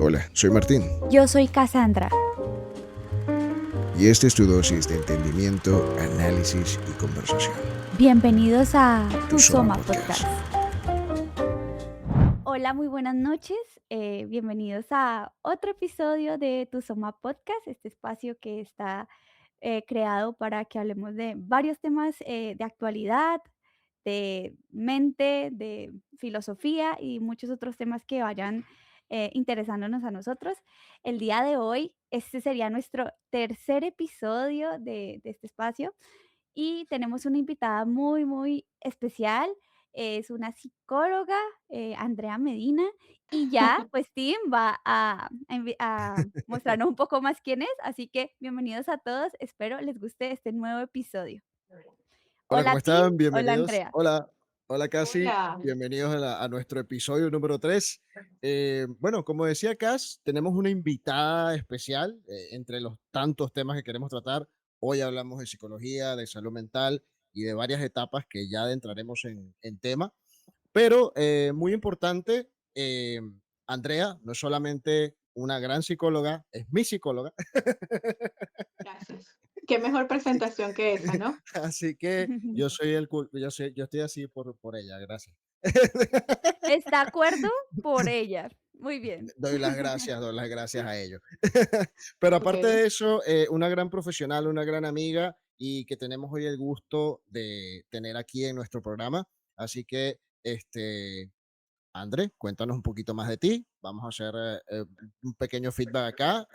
Hola, soy Martín Yo soy Cassandra. y este es tu dosis de entendimiento, análisis y conversación. Bienvenidos a Tu Tu Soma Soma Podcast. Podcast. Hola, muy buenas noches. Bienvenidos a otro episodio de Tu Soma Podcast, este espacio que está creado para que hablemos de varios temas de actualidad, de mente, de filosofía y muchos otros temas que vayan interesándonos a nosotros. El día de hoy, este sería nuestro tercer episodio de este espacio. Y tenemos una invitada muy, muy especial. Es una psicóloga, Andrea Medina, y ya, pues Tim va a mostrarnos un poco más quién es. Así que bienvenidos a todos. Espero les guste este nuevo episodio. Hola, ¿cómo Hola Tim, están? hola Bienvenidos. Andrea. Hola, hola Casi. Hola. Bienvenidos a nuestro episodio número 3. Bueno, como decía Cas, tenemos una invitada especial entre los tantos temas que queremos tratar. Hoy hablamos de psicología, de salud mental y de varias etapas que ya adentraremos en tema. Pero muy importante, Andrea no es solamente una gran psicóloga, es mi psicóloga. Gracias. Qué mejor Así, presentación que esa, ¿no? así que yo soy yo estoy así por ella, gracias. ¿Está de acuerdo? Por ella. Muy bien. Doy las gracias a ellos. Pero aparte Ok. de eso, una gran profesional, una gran amiga y que tenemos hoy el gusto de tener aquí en nuestro programa. Así que, André, cuéntanos un poquito más de ti. Vamos a hacer un pequeño feedback acá.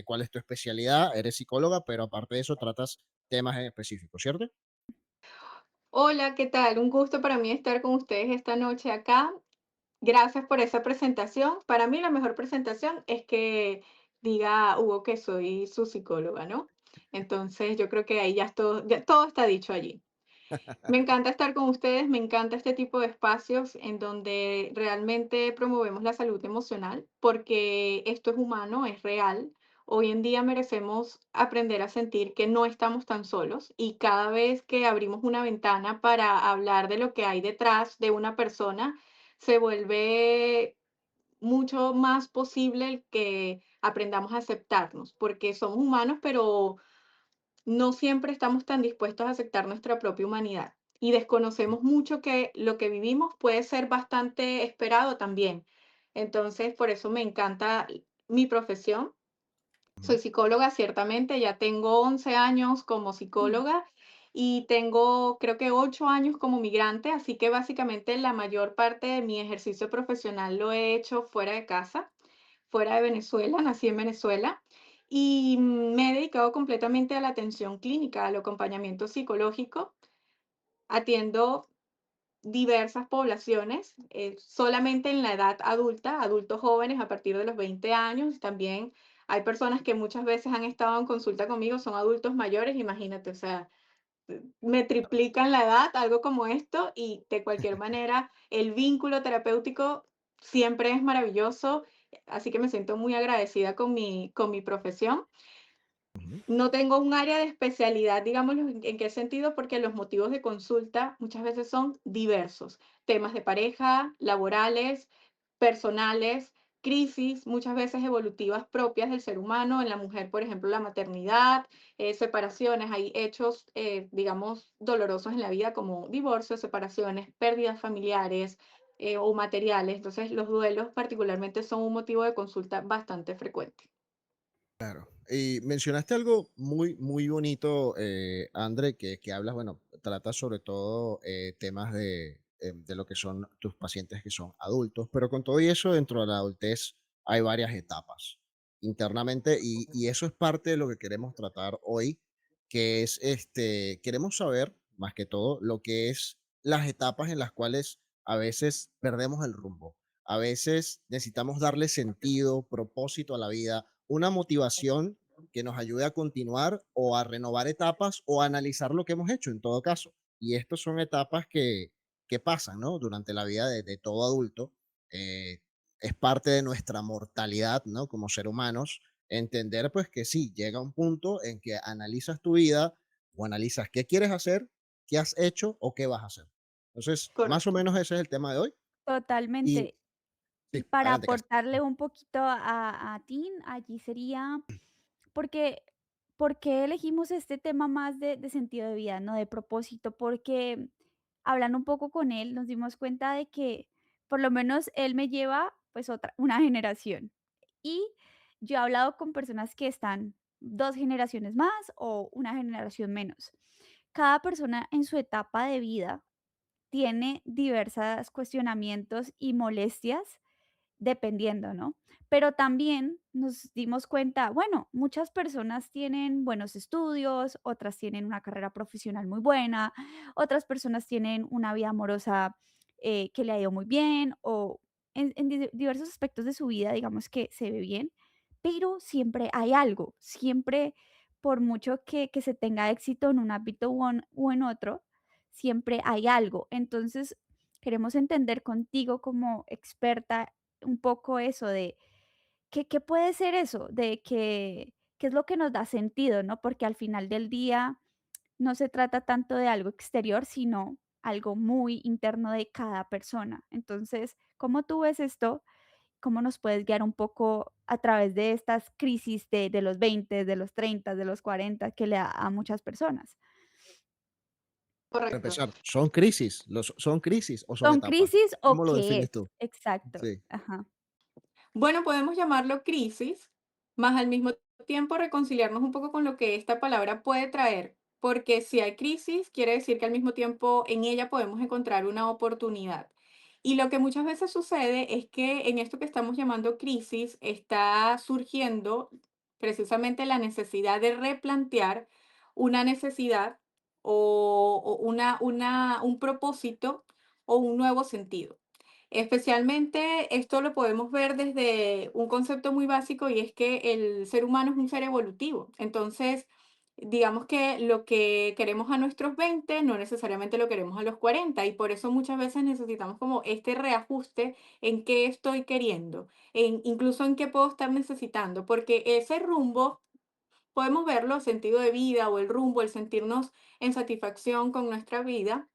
¿Cuál es tu especialidad? Eres psicóloga, pero aparte de eso tratas temas en específico, ¿cierto? Hola, ¿qué tal? Un gusto para mí estar con ustedes esta noche acá. Gracias por esa presentación. Para mí la mejor presentación es que diga Hugo que soy su psicóloga, ¿no? Entonces yo creo que ahí ya todo está dicho allí. Me encanta estar con ustedes, me encanta este tipo de espacios en donde realmente promovemos la salud emocional, porque esto es humano, es real. Hoy en día merecemos aprender a sentir que no estamos tan solos y cada vez que abrimos una ventana para hablar de lo que hay detrás de una persona, se vuelve mucho más posible el que aprendamos a aceptarnos, porque somos humanos, pero no siempre estamos tan dispuestos a aceptar nuestra propia humanidad y desconocemos mucho que lo que vivimos puede ser bastante esperado también. Entonces, por eso me encanta mi profesión. Soy Ujú. psicóloga, ciertamente, ya tengo 11 años como psicóloga y tengo creo que 8 años como migrante, así que básicamente la mayor parte de mi ejercicio profesional lo he hecho fuera de casa, fuera de Venezuela, nací en Venezuela y me he dedicado completamente a la atención clínica, al acompañamiento psicológico. Atiendo diversas poblaciones, solamente en la edad adulta, adultos jóvenes a partir de los 20 años. También hay personas que muchas veces han estado en consulta conmigo, son adultos mayores, imagínate, o sea, me triplican la edad, algo como esto, y de cualquier manera, el vínculo terapéutico siempre es maravilloso, así que me siento muy agradecida con mi profesión. Ujú. No tengo un área de especialidad, digámoslo, ¿en qué sentido? Porque los motivos de consulta muchas veces son diversos. Temas de pareja, laborales, personales, crisis, muchas veces evolutivas propias del ser humano. En la mujer, por ejemplo, la maternidad, separaciones, hay hechos, digamos, dolorosos en la vida como divorcios, separaciones, pérdidas familiares o materiales. Entonces, los duelos particularmente son un motivo de consulta bastante frecuente. Claro. Y mencionaste algo muy, muy bonito, André, que hablas, bueno, tratas sobre todo temas de lo que son tus pacientes que son adultos, pero con todo y eso, dentro de la adultez hay varias etapas internamente y eso es parte de lo que queremos tratar hoy, que es, queremos saber, más que todo, lo que es las etapas en las cuales a veces perdemos el rumbo. A veces necesitamos darle sentido, propósito a la vida, una motivación que nos ayude a continuar o a renovar etapas o a analizar lo que hemos hecho en todo caso. Y estas son etapas que pasan, ¿no? Durante la vida de todo adulto. Eh, es parte de nuestra mortalidad, ¿no? Como ser humanos, entender pues que sí, llega un punto en que analizas tu vida o analizas qué quieres hacer, qué has hecho o qué vas a hacer. Entonces, más o Correcto. menos ese es el tema de hoy. Y Totalmente. Y Sí, para adelante, Cas. aportarle un poquito a Tin, allí sería porque, ¿por qué elegimos este tema más de sentido de vida, no de propósito? Porque hablando un poco con él, nos dimos cuenta de que por lo menos él me lleva pues una generación. Y yo he hablado con personas que están 2 generaciones más o una generación menos. Cada persona en su etapa de vida tiene diversos cuestionamientos y molestias dependiendo, ¿no? Pero también nos dimos cuenta, bueno, muchas personas tienen buenos estudios, otras tienen una carrera profesional muy buena, otras personas tienen una vida amorosa que le ha ido muy bien o en diversos aspectos de su vida, digamos que se ve bien, pero siempre hay algo, siempre por mucho que se tenga éxito en un ámbito o en otro, siempre hay algo. Entonces, queremos entender contigo como experta un poco eso de qué puede ser eso, de que qué es lo que nos da sentido, ¿no? Porque al final del día no se trata tanto de algo exterior, sino algo muy interno de cada persona. Entonces, ¿cómo tú ves esto? ¿Cómo nos puedes guiar un poco a través de estas crisis de los 20, de los 30, de los 40 que le da a muchas personas? Para Correcto. empezar, ¿son crisis o son ¿Son etapas? crisis ¿Cómo o lo qué defines es? tú? Exacto. Sí, Ajá. Bueno, podemos llamarlo crisis, más al mismo tiempo reconciliarnos un poco con lo que esta palabra puede traer, porque si hay crisis, quiere decir que al mismo tiempo en ella podemos encontrar una oportunidad. Y lo que muchas veces sucede es que en esto que estamos llamando crisis está surgiendo precisamente la necesidad de replantear una necesidad o un propósito o un nuevo sentido. Especialmente esto lo podemos ver desde un concepto muy básico y es que el ser humano es un ser evolutivo. Entonces, digamos que lo que queremos a nuestros 20 no necesariamente lo queremos a los 40 y por eso muchas veces necesitamos como este reajuste en qué estoy queriendo, incluso en qué puedo estar necesitando, porque ese rumbo podemos verlo, sentido de vida o el rumbo, el sentirnos en satisfacción con nuestra vida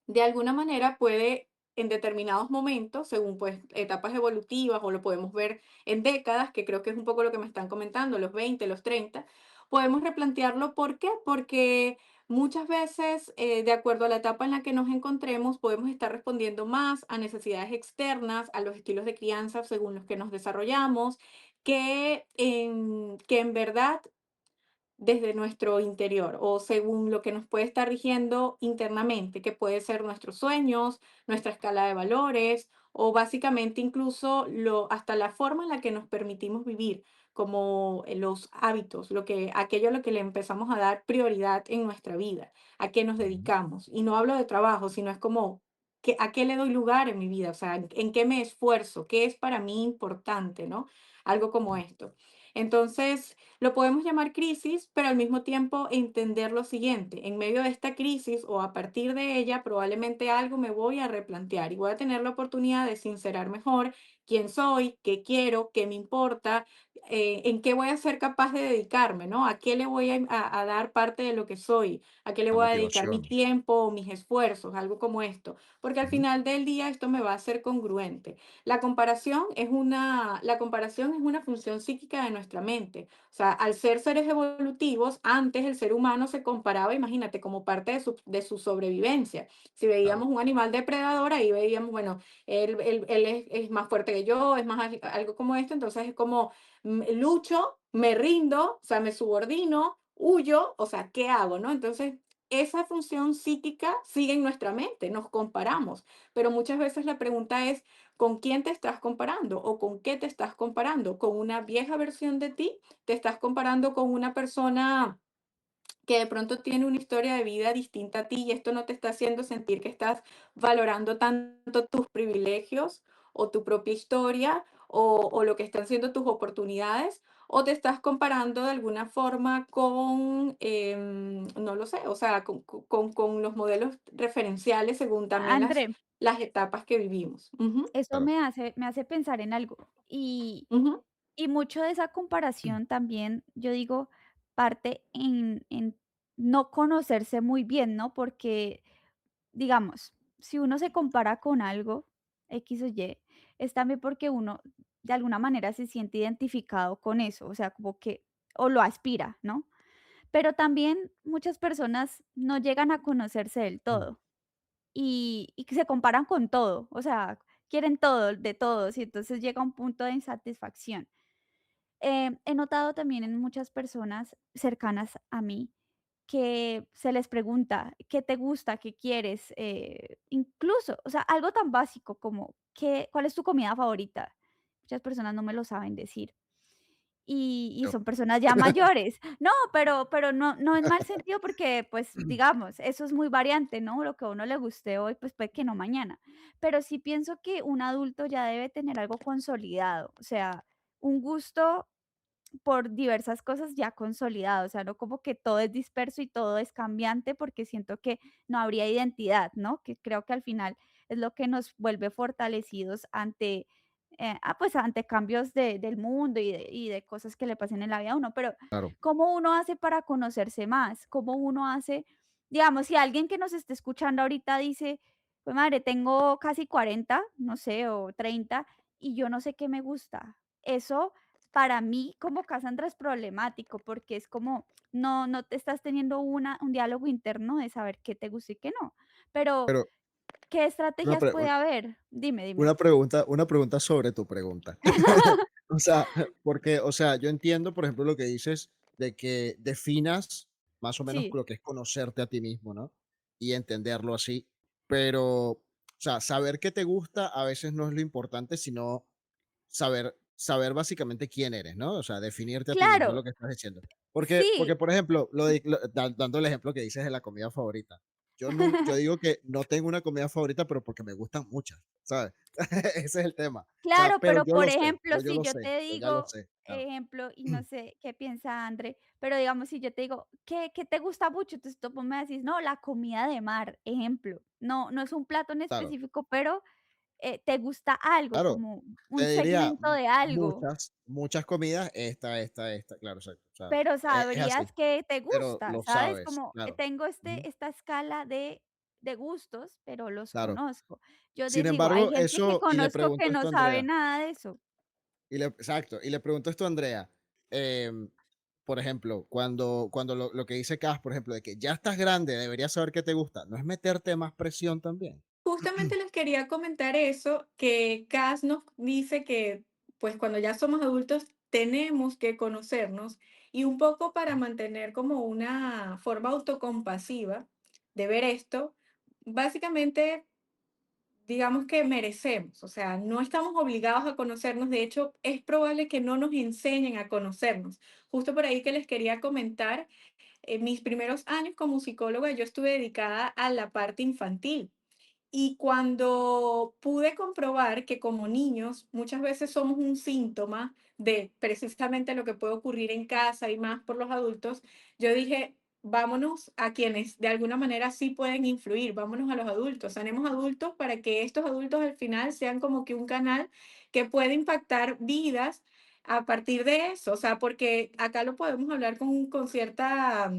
de alguna manera puede en determinados momentos, según pues etapas evolutivas o lo podemos ver en décadas, que creo que es un poco lo que me están comentando, los 20 los 30 podemos replantearlo. ¿Por qué? Porque muchas veces, de acuerdo a la etapa en la que nos encontremos, podemos estar respondiendo más a necesidades externas, a los estilos de crianza según los que nos desarrollamos, que en verdad desde nuestro interior o según lo que nos puede estar rigiendo internamente, que puede ser nuestros sueños, nuestra escala de valores o básicamente incluso hasta la forma en la que nos permitimos vivir, como los hábitos, aquello a lo que le empezamos a dar prioridad en nuestra vida, a qué nos ujú, dedicamos. Y no hablo de trabajo, sino es como a qué le doy lugar en mi vida, o sea, en qué me esfuerzo, qué es para mí importante, ¿no? Algo como esto. Entonces, lo podemos llamar crisis, pero al mismo tiempo entender lo siguiente, en medio de esta crisis o a partir de ella, probablemente algo me voy a replantear y voy a tener la oportunidad de sincerar mejor quién soy, qué quiero, qué me importa, en qué voy a ser capaz de dedicarme, ¿no? A qué le voy a dar parte de lo que soy, a qué le la voy a dedicar mi motivación. tiempo o mis esfuerzos, algo como esto, porque al Ujú, final del día esto me va a ser congruente. La comparación es una función psíquica de nuestra mente. O sea, al ser seres evolutivos, antes el ser humano se comparaba, imagínate, como parte de su sobrevivencia. Si claro, veíamos un animal depredador, ahí veíamos, bueno, él es más fuerte que yo, es más algo como esto, entonces es como lucho, me rindo, o sea, me subordino, huyo, o sea, ¿qué hago, no? Entonces, esa función psíquica sigue en nuestra mente, nos comparamos, pero muchas veces la pregunta es, ¿con quién te estás comparando o con qué te estás comparando? ¿Con una vieja versión de ti? ¿Te estás comparando con una persona que de pronto tiene una historia de vida distinta a ti y esto no te está haciendo sentir que estás valorando tanto tus privilegios o tu propia historia o lo que están siendo tus oportunidades? ¿O te estás comparando de alguna forma con, no lo sé, o sea, con los modelos referenciales según también las, André, las etapas que vivimos? Ujú, eso claro. me hace pensar en algo. ujú, Y mucho de esa comparación también, yo digo, parte en no conocerse muy bien, ¿no? Porque, digamos, si uno se compara con algo, X o Y, es también porque uno de alguna manera se siente identificado con eso, o sea, como que, o lo aspira, ¿no? Pero también muchas personas no llegan a conocerse del Mm, todo y que se comparan con todo, o sea, quieren todo de todos y entonces llega un punto de insatisfacción. He notado también en muchas personas cercanas a mí que se les pregunta, ¿qué te gusta? ¿Qué quieres? Incluso, o sea, algo tan básico como, ¿cuál es tu comida favorita? Muchas personas no me lo saben decir. Y yo. son personas ya mayores. No, pero no en mal sentido porque, pues, digamos, eso es muy variante, ¿no? Lo que a uno le guste hoy, pues, puede que no mañana. Pero sí pienso que un adulto ya debe tener algo consolidado, o sea, un gusto por diversas cosas ya consolidado, o sea, no como que todo es disperso y todo es cambiante, porque siento que no habría identidad, ¿no? Que creo que al final es lo que nos vuelve fortalecidos ante, pues, ante cambios del mundo y de cosas que le pasen en la vida a uno. Pero, Claro, ¿cómo uno hace para conocerse más? ¿Cómo uno hace? Digamos, si alguien que nos esté escuchando ahorita dice: "Pues madre, tengo casi 40, no sé, o 30, y yo no sé qué me gusta". Eso para mí, como Cassandra, es problemático, porque es como, no te estás teniendo un diálogo interno de saber qué te gusta y qué no. Pero, pero ¿qué una, estrategias pre- puede haber? Dime, dime. una pregunta sobre tu pregunta. O sea, porque, o sea, yo entiendo, por ejemplo, lo que dices de que definas más o menos Sí, lo que es conocerte a ti mismo, ¿no? Y entenderlo así. Pero, o sea, saber qué te gusta a veces no es lo importante, sino saber básicamente quién eres, ¿no? O sea, definirte a ti mismo, es lo claro, que estás diciendo. Porque sí, por ejemplo, dando el ejemplo que dices de la comida favorita, yo digo que no tengo una comida favorita, pero porque me gustan muchas, ¿sabes? Ese es el tema. O sea, claro, pero pero yo por lo sé, ejemplo, si yo te pero ya lo digo, sé, claro. ejemplo, y no sé qué piensa André, pero digamos, si yo te digo, ¿qué te gusta mucho? Entonces tú me decís, no, la comida de mar, ejemplo. No es un plato en Claro, específico, pero te gusta algo, claro. como un Te diría segmento de algo. muchas comidas, esta, claro, exacto. O sea, Pero es así, sabrías que te pero gusta, lo ¿sabes? sabes, Como, claro. tengo Ujú, esta escala de gustos, pero los claro. conozco. Yo te Sin digo, hay embargo, gente que eso, y le conozco que pregunto no esto a sabe Andrea. nada de eso. Exacto, y le pregunto esto a Andrea, em, por ejemplo, cuando lo que dice Cas, por ejemplo, de que ya estás grande, deberías saber qué te gusta, ¿no es meterte más presión también? Justamente les quería comentar eso, que Cass nos dice que, pues cuando ya somos adultos, tenemos que conocernos y un poco para mantener como una forma autocompasiva de ver esto, básicamente digamos que merecemos, o sea, no estamos obligados a conocernos, de hecho, es probable que no nos enseñen a conocernos. Justo por ahí que les quería comentar, en mis primeros años como psicóloga yo estuve dedicada a la parte infantil. Y cuando pude comprobar que como niños muchas veces somos un síntoma de precisamente lo que puede ocurrir en casa y más por los adultos, yo dije, vámonos a quienes de alguna manera sí pueden influir, vámonos a los adultos, sanemos adultos para que estos adultos al final sean como que un canal que puede impactar vidas a partir de eso, o sea, porque acá lo podemos hablar con cierta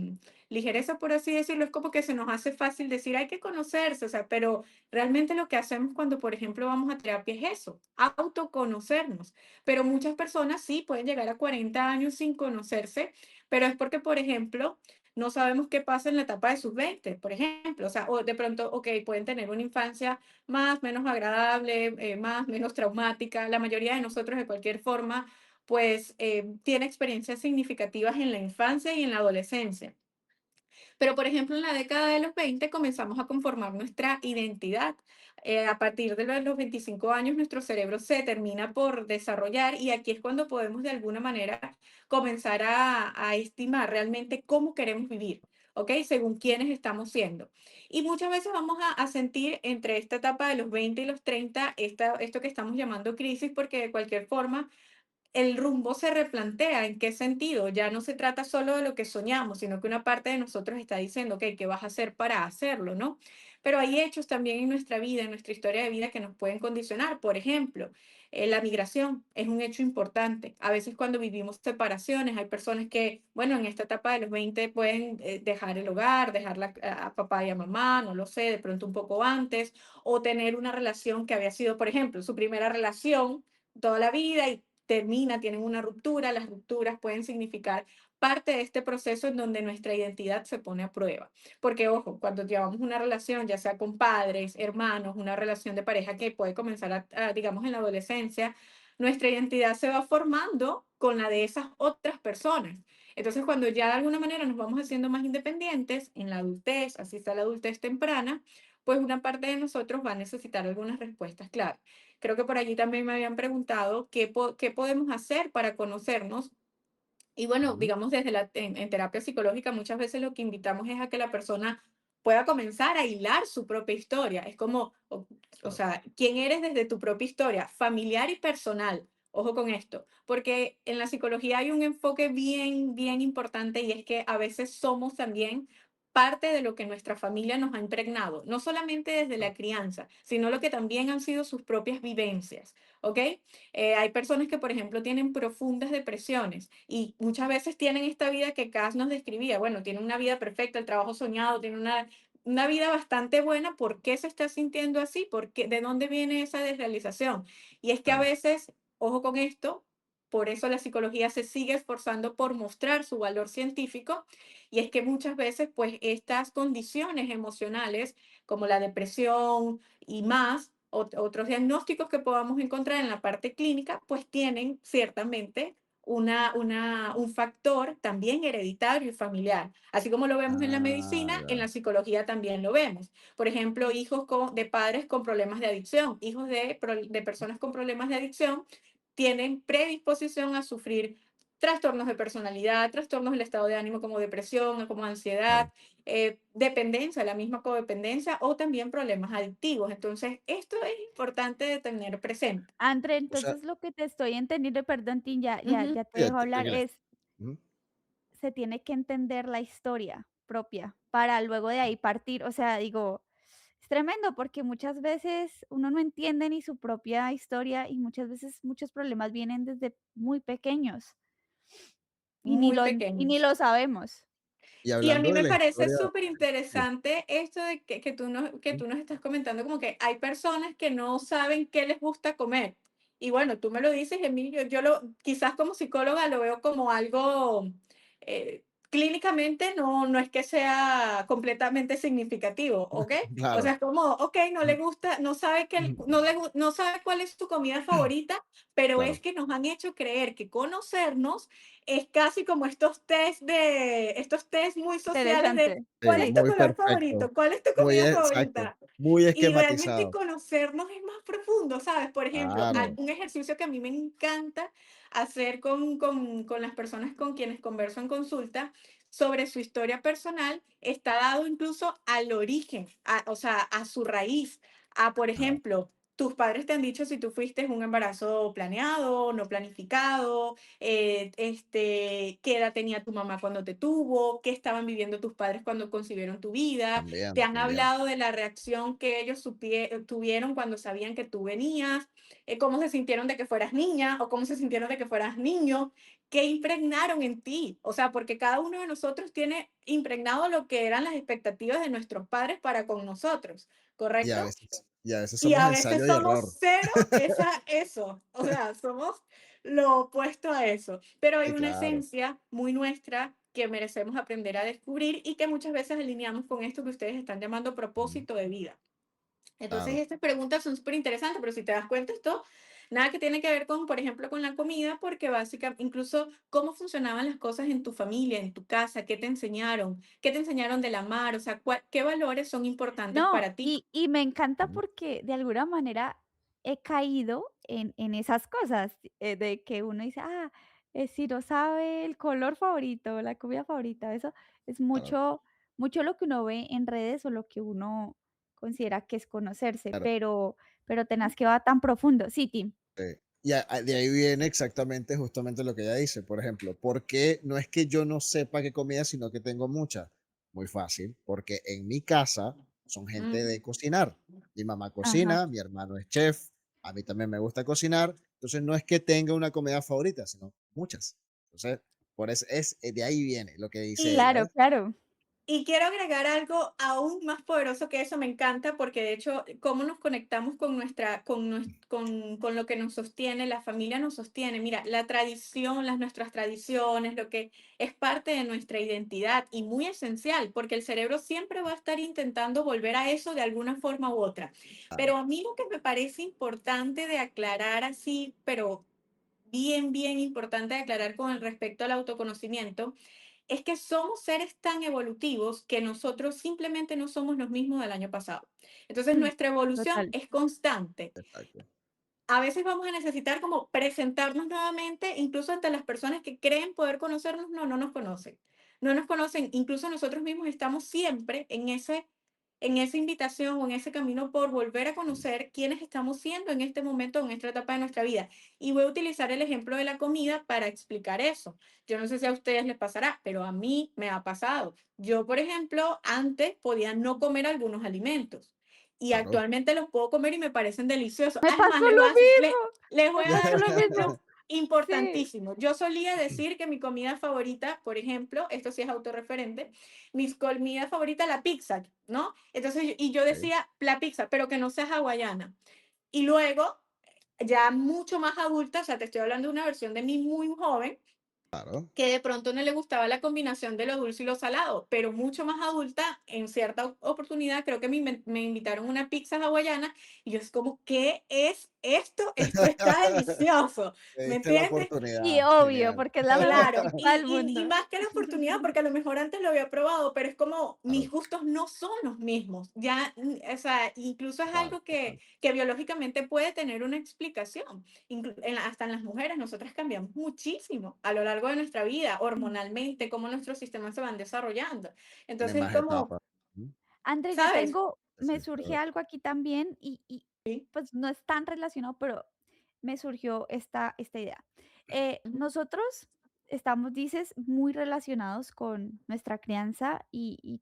ligereza, por así decirlo, es como que se nos hace fácil decir, hay que conocerse, o sea, pero realmente lo que hacemos cuando, por ejemplo, vamos a terapia es eso, autoconocernos. Pero muchas personas sí pueden llegar a 40 años sin conocerse, pero es porque, por ejemplo, no sabemos qué pasa en la etapa de sus 20, por ejemplo. O sea, o de pronto, ok, pueden tener una infancia más, menos agradable, más, menos traumática. La mayoría de nosotros, de cualquier forma, pues tiene experiencias significativas en la infancia y en la adolescencia. Pero, por ejemplo, en la década de los 20 comenzamos a conformar nuestra identidad. A partir de los 25 años, nuestro cerebro se termina por desarrollar y aquí es cuando podemos de alguna manera comenzar a estimar realmente cómo queremos vivir, ¿ok? Según quiénes estamos siendo. Y muchas veces vamos a sentir entre esta etapa de los 20 y los 30 esto que estamos llamando crisis, porque de cualquier forma el rumbo se replantea. ¿En qué sentido? Ya no se trata solo de lo que soñamos, sino que una parte de nosotros está diciendo, ok, ¿qué vas a hacer para hacerlo, no? pero hay hechos también en nuestra vida, en nuestra historia de vida que nos pueden condicionar. Por ejemplo, la migración es un hecho importante. A veces cuando vivimos separaciones, hay personas que, bueno, en esta etapa de los 20 pueden dejar el hogar, dejar a papá y a mamá, no lo sé, de pronto un poco antes, o tener una relación que había sido, por ejemplo, su primera relación toda la vida y termina, tienen una ruptura. Las rupturas pueden significar parte de este proceso en donde nuestra identidad se pone a prueba. Porque, ojo, cuando llevamos una relación, ya sea con padres, hermanos, una relación de pareja que puede comenzar, digamos, en la adolescencia, nuestra identidad se va formando con la de esas otras personas. Entonces, cuando ya de alguna manera nos vamos haciendo más independientes en la adultez, así está la adultez temprana, pues una parte de nosotros va a necesitar algunas respuestas claras. Creo que por allí también me habían preguntado qué podemos hacer para conocernos y bueno, Ujú, digamos desde en terapia psicológica muchas veces lo que invitamos es a que la persona pueda comenzar a hilar su propia historia. Es como, o claro, sea, quién eres desde tu propia historia, familiar y personal. Ojo con esto, porque en la psicología hay un enfoque bien, bien importante y es que a veces somos también parte de lo que nuestra familia nos ha impregnado, no solamente desde la claro, crianza, sino lo que también han sido sus propias vivencias, ¿ok? Hay personas que, por ejemplo, tienen profundas depresiones y muchas veces tienen esta vida que Cass nos describía. Bueno, tienen una vida perfecta, el trabajo soñado, tienen una vida bastante buena. ¿Por qué se está sintiendo así? ¿Por qué? ¿De dónde viene esa desrealización? Y es que a claro. veces, ojo con esto, por eso la psicología se sigue esforzando por mostrar su valor científico, y es que muchas veces, pues, estas condiciones emocionales, como la depresión y más, otros diagnósticos que podamos encontrar en la parte clínica, pues tienen ciertamente un factor también hereditario y familiar. Así como lo vemos en la Ah, medicina, en ya, la psicología también lo vemos. Por ejemplo, hijos de padres con problemas de adicción, hijos de personas con problemas de adicción, tienen predisposición a sufrir trastornos de personalidad, trastornos del estado de ánimo como depresión, como claro. ansiedad, dependencia, la misma codependencia o también problemas adictivos. Entonces, esto es importante de tener presente. André, O sea, entonces lo que te estoy entendiendo, perdón, Tin, Ujú. ya te sí, dejo hablar, tranquila. es Ujú, se tiene que entender la historia propia para luego de ahí partir. O sea, digo, es tremendo porque muchas veces uno no entiende ni su propia historia y muchas veces muchos problemas vienen desde muy pequeños Muy y ni pequeños. lo sabemos. y Y a hablando mí de me la parece historia, súper sí, sí, interesante esto de que ujú, tú nos estás comentando, como que hay personas que no saben qué les gusta comer. Y bueno, tú me lo dices, Emilio, quizás como psicóloga lo veo como algo, clínicamente no es que sea completamente significativo, ¿ok? O claro. sea, es como, ok, no le gusta, no sabe que, Ujú, no sabe cuál es tu comida favorita, pero es claro, que nos han hecho creer que conocernos es casi como estos test muy sociales de Interesante. ¿cuál es tu muy color perfecto, favorito? ¿Cuál es tu muy comida exacto, favorita? muy Y realmente esquematizado. conocernos es más profundo, ¿sabes? Por ejemplo, Claro, un ejercicio que a mí me encanta hacer con las personas con quienes converso en consulta sobre su historia personal está dado incluso al origen, o sea, a su raíz. A, por claro, ejemplo, tus padres te han dicho si tú fuiste un embarazo planeado, no planificado, qué edad tenía tu mamá cuando te tuvo, qué estaban viviendo tus padres cuando concibieron tu vida, te también, han también, hablado de la reacción que ellos tuvieron cuando sabían que tú venías, cómo se sintieron de que fueras niña o cómo se sintieron de que fueras niño, qué impregnaron en ti, o sea, porque cada uno de nosotros tiene impregnado lo que eran las expectativas de nuestros padres para con nosotros, ¿correcto? y a veces Y somos a veces ensayo y somos error. cero eso, o sea, somos lo opuesto a eso. Pero hay Sí, una claro. esencia muy nuestra que merecemos aprender a descubrir y que muchas veces alineamos con esto que ustedes están llamando Ujú, propósito de vida. Entonces, claro. estas preguntas son súper interesantes, pero si te das cuenta, esto nada que tiene que ver con, por ejemplo, con la comida, porque básicamente, incluso cómo funcionaban las cosas en tu familia, en tu casa, qué te enseñaron del amar, o sea, qué valores son importantes No, para ti. y me encanta Ujú, porque de alguna manera he caído en esas cosas, de que uno dice: "Ah, si no sabe el color favorito, la comida favorita", eso es claro, mucho lo que uno ve en redes o lo que uno considera que es conocerse, claro. pero tenaz que va tan profundo. Sí, Tim, Y de ahí viene exactamente justamente lo que ella dice. Por ejemplo, ¿por qué no es que yo no sepa qué comida, sino que tengo mucha? Muy fácil, porque en mi casa son gente Ujú. de cocinar. Mi mamá Ajá. cocina, mi hermano es chef, a mí también me gusta cocinar. Entonces no es que tenga una comida favorita, sino muchas. Entonces, por eso es, de ahí viene lo que dice Y ella, Claro, ¿ves? claro. Y quiero agregar algo aún más poderoso que eso, me encanta, porque de hecho, cómo nos conectamos con con lo que nos sostiene, la familia nos sostiene. Mira, la tradición, nuestras tradiciones, lo que es parte de nuestra identidad y muy esencial, porque el cerebro siempre va a estar intentando volver a eso de alguna forma u otra. Claro, Pero a mí lo que me parece importante de aclarar así, pero bien, bien importante de aclarar con el respecto al autoconocimiento, es que somos seres tan evolutivos que nosotros simplemente no somos los mismos del año pasado. Entonces, Mm, nuestra evolución total. es constante. exacto. A veces vamos a necesitar como presentarnos nuevamente, incluso ante las personas que creen poder conocernos, no nos conocen. No nos conocen, incluso nosotros mismos estamos siempre en esa invitación o en ese camino por volver a conocer quiénes estamos siendo en este momento, en esta etapa de nuestra vida. Y voy a utilizar el ejemplo de la comida para explicar eso. Yo no sé si a ustedes les pasará, pero a mí me ha pasado. Yo, por ejemplo, antes podía no comer algunos alimentos y Claro. actualmente los puedo comer y me parecen deliciosos. Me Es pasó más, lo mismo, les voy me a dar pasó un lo mismo. ejemplo Sí. importantísimo. Yo solía decir que mi comida favorita, por ejemplo, esto sí es autorreferente, mi comida favorita la pizza, ¿no? Entonces, y yo Ok, decía la pizza, pero que no sea hawaiana. Y luego, ya mucho más adulta, o sea, te estoy hablando de una versión de mí muy joven, claro. que de pronto no le gustaba la combinación de lo dulce y lo salado, pero mucho más adulta, en cierta oportunidad, creo que me invitaron una pizza hawaiana y yo es como, ¿qué es esto? Esto está delicioso, Le ¿me diste la entiendes? Sí, oportunidad. obvio, Genial. porque es la mejor Claro, pizza del y mundo. más que la oportunidad, porque a lo mejor antes lo había probado, pero es como mis Claro, gustos no son los mismos. Ya, o sea, incluso es total, algo total. que biológicamente puede tener una explicación. Hasta en las mujeres, nosotras cambiamos muchísimo a lo largo de nuestra vida, Mm. hormonalmente, cómo nuestros sistemas se van desarrollando. Tiene Entonces, es más como, etapas. Ujú. André, yo ¿sabes? tengo Sí, me es surge verdad. algo aquí también Sí. pues, no es tan relacionado, pero me surgió esta idea. Nosotros estamos, dices, muy relacionados con nuestra crianza y,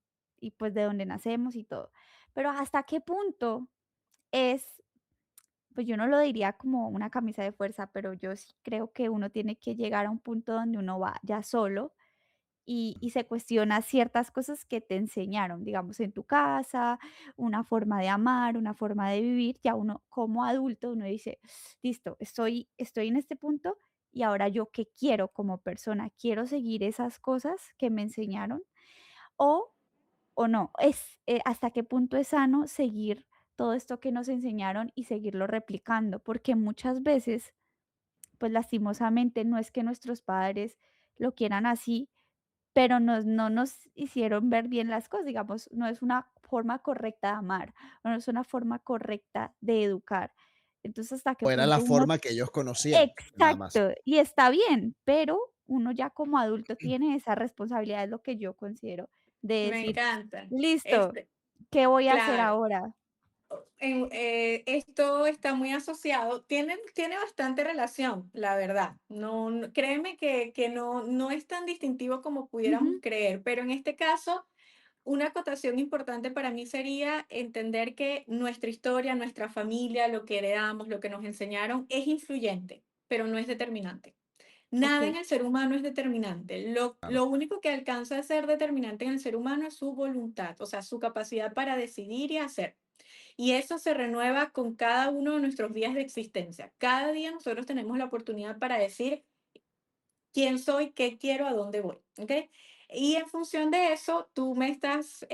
pues, de donde nacemos y todo, pero, ¿hasta qué punto es? Pues, yo no lo diría como una camisa de fuerza, pero yo sí creo que uno tiene que llegar a un punto donde uno va ya solo y se cuestiona ciertas cosas que te enseñaron, digamos, en tu casa, una forma de amar, una forma de vivir. Ya uno como adulto, uno dice, listo, estoy en este punto y ahora yo qué quiero como persona, quiero seguir esas cosas que me enseñaron o, o no, hasta qué punto es sano seguir todo esto que nos enseñaron y seguirlo replicando, porque muchas veces, pues lastimosamente, no es que nuestros padres lo quieran así, pero no nos hicieron ver bien las cosas, digamos, no es una forma correcta de amar, o no es una forma correcta de educar. Entonces, ¿hasta qué O era la punto uno? forma que ellos conocían, nada más. Exacto, y está bien, pero uno ya como adulto tiene esa responsabilidad, es lo que yo considero, de Me decir: encanta. "Listo, Este, ¿qué voy a hacer claro. ahora?". Esto está muy asociado, tiene bastante relación, la verdad. Créeme que no es tan distintivo como pudiéramos Ujú, creer, pero en este caso, una acotación importante para mí sería entender que nuestra historia, nuestra familia, lo que heredamos, lo que nos enseñaron, es influyente, pero no es determinante. Nada en okey, el ser humano es determinante. Claro. Lo único que alcanza a ser determinante en el ser humano es su voluntad, o sea, su capacidad para decidir y hacer. Y eso se renueva con cada uno de nuestros días de existencia. Cada día nosotros tenemos la oportunidad para decir quién soy, qué quiero, a dónde voy. ¿Ok? Y en función de eso, tú me estás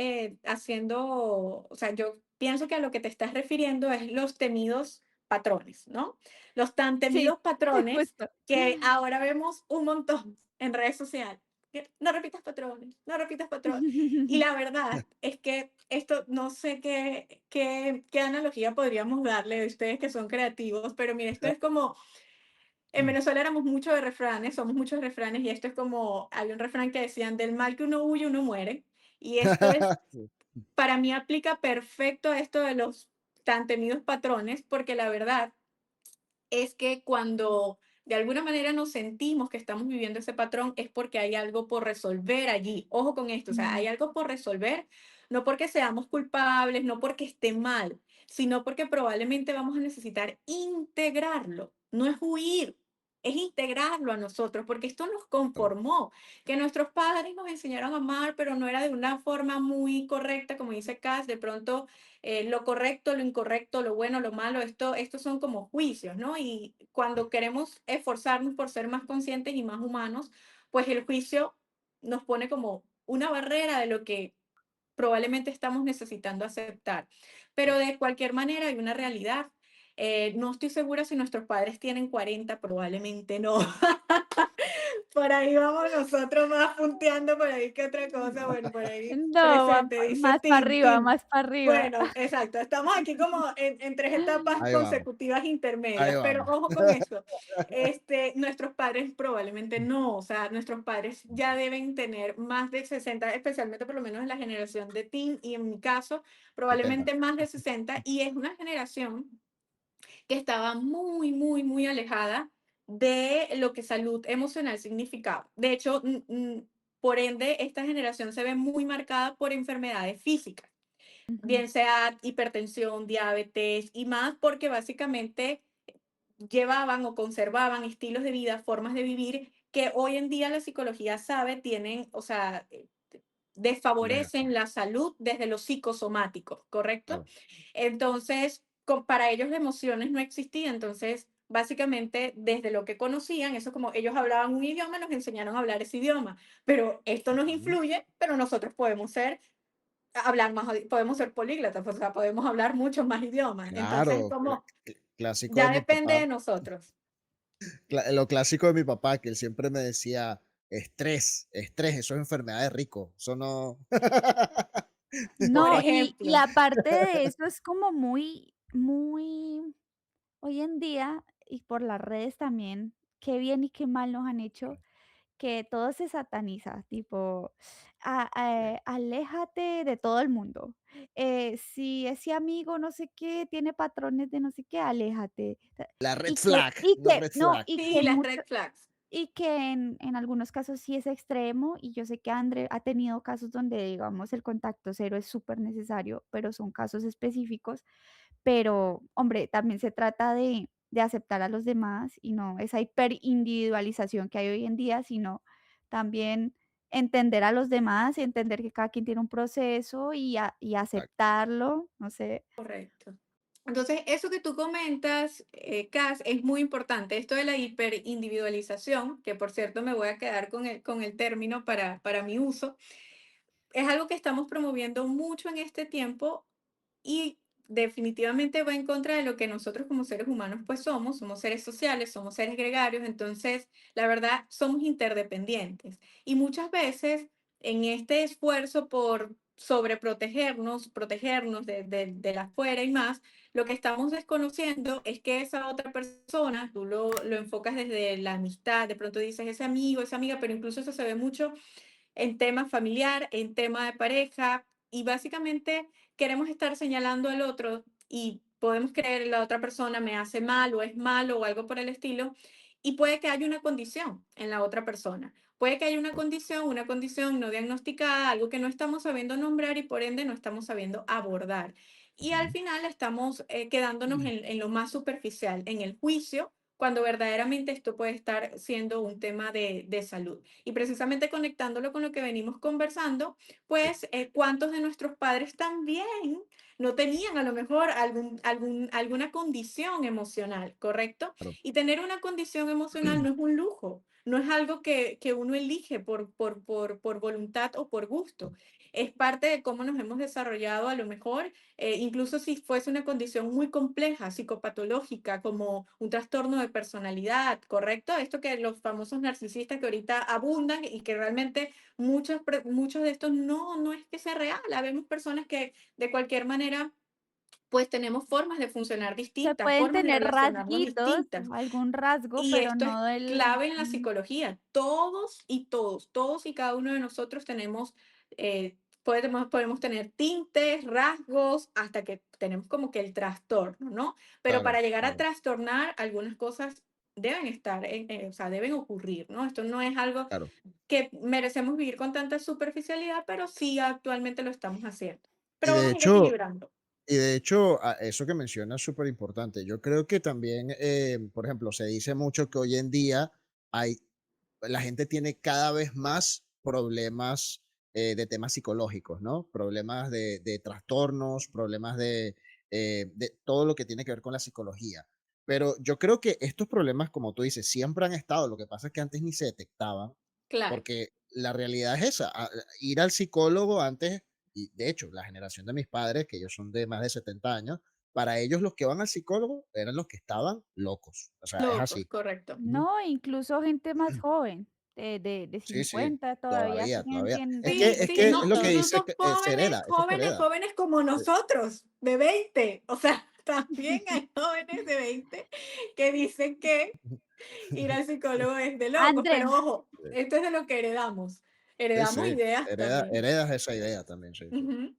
haciendo, o sea, yo pienso que a lo que te estás refiriendo es los temidos patrones, ¿no? Los tan sí, temidos patrones justo. que ahora vemos un montón en redes sociales. Que no repitas patrones, no repitas patrones. Y la verdad es que esto, no sé qué analogía podríamos darle de ustedes que son creativos, pero mire, esto es como en Venezuela éramos mucho de refranes, somos muchos refranes, y esto es como, había un refrán que decían, del mal que uno huye, uno muere. Y esto es, Sí, para mí aplica perfecto a esto de los tan temidos patrones, porque la verdad es que cuando de alguna manera nos sentimos que estamos viviendo ese patrón es porque hay algo por resolver allí. Ojo con esto, o sea, Mm, hay algo por resolver no porque seamos culpables, no porque esté mal, sino porque probablemente vamos a necesitar integrarlo. No es huir, es integrarlo a nosotros, porque esto nos claro, conformó, que nuestros padres nos enseñaron a amar, pero no era de una forma muy correcta, como dice Cass, de pronto lo correcto, lo incorrecto, lo bueno, lo malo, estos son como juicios, ¿no? Y claro, cuando queremos esforzarnos por ser más conscientes y más humanos, pues el juicio nos pone como una barrera de lo que probablemente estamos necesitando aceptar. Pero claro. de cualquier manera hay una realidad. No estoy segura si nuestros padres tienen 40, probablemente no. Por ahí vamos nosotros más punteando por ahí que otra cosa. Bueno, por ahí No, va presente, dice más para Tim, arriba, Tim. más para arriba. Bueno, exacto. Estamos aquí como en tres etapas Ahí vamos, consecutivas ahí intermedias, pero vamos. ojo con eso. Nuestros padres probablemente no, o sea, nuestros padres ya deben tener más de 60, especialmente por lo menos en la generación de Tim y en mi caso, 70. probablemente más de 60, y es una generación que estaba muy, muy, muy alejada de lo que salud emocional significaba. De hecho, por ende, esta generación se ve muy marcada por enfermedades físicas, Ujú, bien sea hipertensión, diabetes y más, porque básicamente llevaban o conservaban estilos de vida, formas de vivir que hoy en día la psicología sabe tienen, o sea, desfavorecen Desgaste, la salud desde lo psicosomático, ¿correcto? claro. Entonces, para ellos las emociones no existían, entonces básicamente desde lo que conocían, eso como ellos hablaban un idioma, nos enseñaron a hablar ese idioma, pero esto nos Ujú. influye, pero nosotros podemos ser, hablar más, podemos ser políglatas, o sea, podemos hablar muchos más idiomas, entonces Claro, como clásico de ya mi depende papá, de nosotros. lo clásico de mi papá, que él siempre me decía, estrés, estrés, eso es enfermedad de rico, eso no. Por no, y ejemplo, aparte de eso es como muy hoy en día, y por las redes también, qué bien y qué mal nos han hecho, que todo se sataniza, tipo, aléjate de todo el mundo. Si ese amigo no sé qué, tiene patrones de no sé qué, aléjate. La red Y que flag, y the que red no, flag. y sí, que las mucho red flags, y que en algunos casos sí es extremo, y yo sé que André ha tenido casos donde, digamos, el contacto cero es súper necesario, pero son casos específicos. Pero, hombre, también se trata de aceptar a los demás y no esa hiperindividualización que hay hoy en día, sino también entender a los demás, entender que cada quien tiene un proceso y Exacto, aceptarlo, no sé. correcto. Entonces, eso que tú comentas, Cas, es muy importante. Esto de la hiperindividualización, que por cierto me voy a quedar con el término para mi uso, es algo que estamos promoviendo mucho en este tiempo y definitivamente va en contra de lo que nosotros como seres humanos pues somos seres sociales, somos seres gregarios, entonces la verdad somos interdependientes y muchas veces en este esfuerzo por sobreprotegernos, protegernos de la afuera y más, lo que estamos desconociendo es que esa otra persona, tú lo enfocas desde la amistad, de pronto dices ese amigo, esa amiga, pero incluso eso se ve mucho en tema familiar, en tema de pareja, y básicamente queremos estar señalando al otro y podemos creer la otra persona me hace mal o es malo o algo por el estilo, y puede que haya una condición en la otra persona. Puede que haya una condición no diagnosticada, algo que no estamos sabiendo nombrar y por ende no estamos sabiendo abordar. Y al ujú, final estamos quedándonos en lo más superficial, en el juicio, cuando verdaderamente esto puede estar siendo un tema de salud. Y precisamente conectándolo con lo que venimos conversando, sí, pues cuántos de nuestros padres también no tenían a lo mejor alguna condición emocional, ¿correcto? claro, Y tener una condición emocional no es un lujo, no es algo que uno elige por voluntad o por gusto. Es parte de cómo nos hemos desarrollado a lo mejor, incluso si fuese una condición muy compleja, psicopatológica, como un trastorno de personalidad, ¿correcto? Esto que los famosos narcisistas que ahorita abundan y que realmente muchos de estos no es que sea real. Habemos personas que de cualquier manera, pues tenemos formas de funcionar Se distintas, pueden formas de tener relacionarnos rasguitos, distintas. algún rasgo, Y pero esto es no del clave en la psicología. Todos y cada uno de nosotros tenemos, podemos tener tintes, rasgos, hasta que tenemos como que el trastorno, ¿no? Pero claro, para llegar a claro. trastornar algunas cosas deben estar, o sea, deben ocurrir, ¿no? Esto no es algo Claro. que merecemos vivir con tanta superficialidad, pero sí actualmente lo estamos haciendo. Y Pero de vamos a ir hecho, equilibrando. eso que mencionas es súper importante. Yo creo que también, por ejemplo, se dice mucho que hoy en día hay la gente tiene cada vez más problemas de temas psicológicos, ¿no? Problemas de trastornos, problemas de todo lo que tiene que ver con la psicología. Pero yo creo que estos problemas, como tú dices, siempre han estado. Lo que pasa es que antes ni se detectaban, Claro. porque la realidad es esa. Ir al psicólogo antes, y de hecho, la generación de mis padres, que ellos son de más de 70 años, para ellos los que van al psicólogo eran los que estaban locos. O sea, es Locos, así. correcto. Ujú. No, incluso gente más joven, de Sí, sí, 50 todavía todavía, siguen todavía. sin Es que Sí, es sí, que es definir no, lo que todo. dice incluso que, se jóvenes, hereda, eso se jóvenes, hereda. jóvenes como Sí, nosotros, de 20. O sea, también hay jóvenes de 20 que dicen que ir al psicólogo es de locos, André, pero ojo, sí, esto es de lo que heredamos. sí, Heredamos sí, ideas también. heredas esa idea también, sí, sí. Ujú.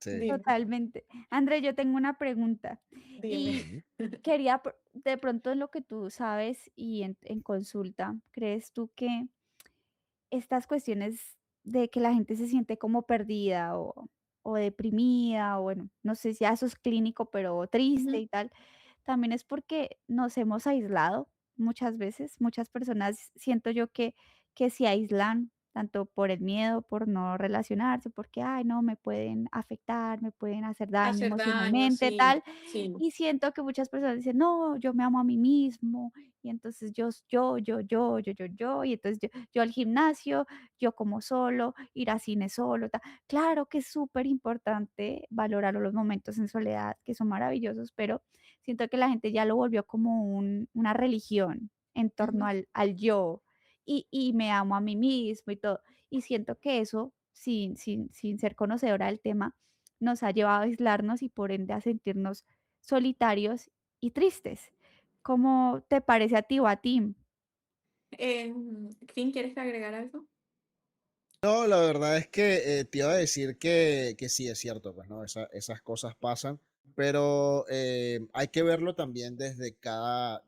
Sí. Dime, totalmente. André, yo tengo una pregunta dime. y Ujú. quería, de pronto en lo que tú sabes y en consulta, ¿crees tú que estas cuestiones de que la gente se siente como perdida o deprimida, o bueno, no sé si eso es clínico, pero triste Ujú. y tal, también es porque nos hemos aislado muchas veces? Muchas personas siento yo que se aíslan tanto por el miedo, por no relacionarse, porque, ay, no, me pueden afectar, me pueden hacer daño Hacer daño, emocionalmente, sí, tal. sí. Y siento que muchas personas dicen: "No, yo me amo a mí mismo", y entonces y entonces yo al gimnasio, yo como solo, ir a cine solo, claro que es súper importante valorar los momentos en soledad, que son maravillosos, pero siento que la gente ya lo volvió como una religión en torno Ujú. al yo, y me amo a mí mismo y todo. Y siento que eso, sin ser conocedora del tema, nos ha llevado a aislarnos y por ende a sentirnos solitarios y tristes. ¿Cómo te parece a ti o a ti? Fin, ¿quieres agregar algo? No, la verdad es que te iba a decir que sí es cierto, pues, ¿no? Esas cosas pasan, pero hay que verlo también desde cada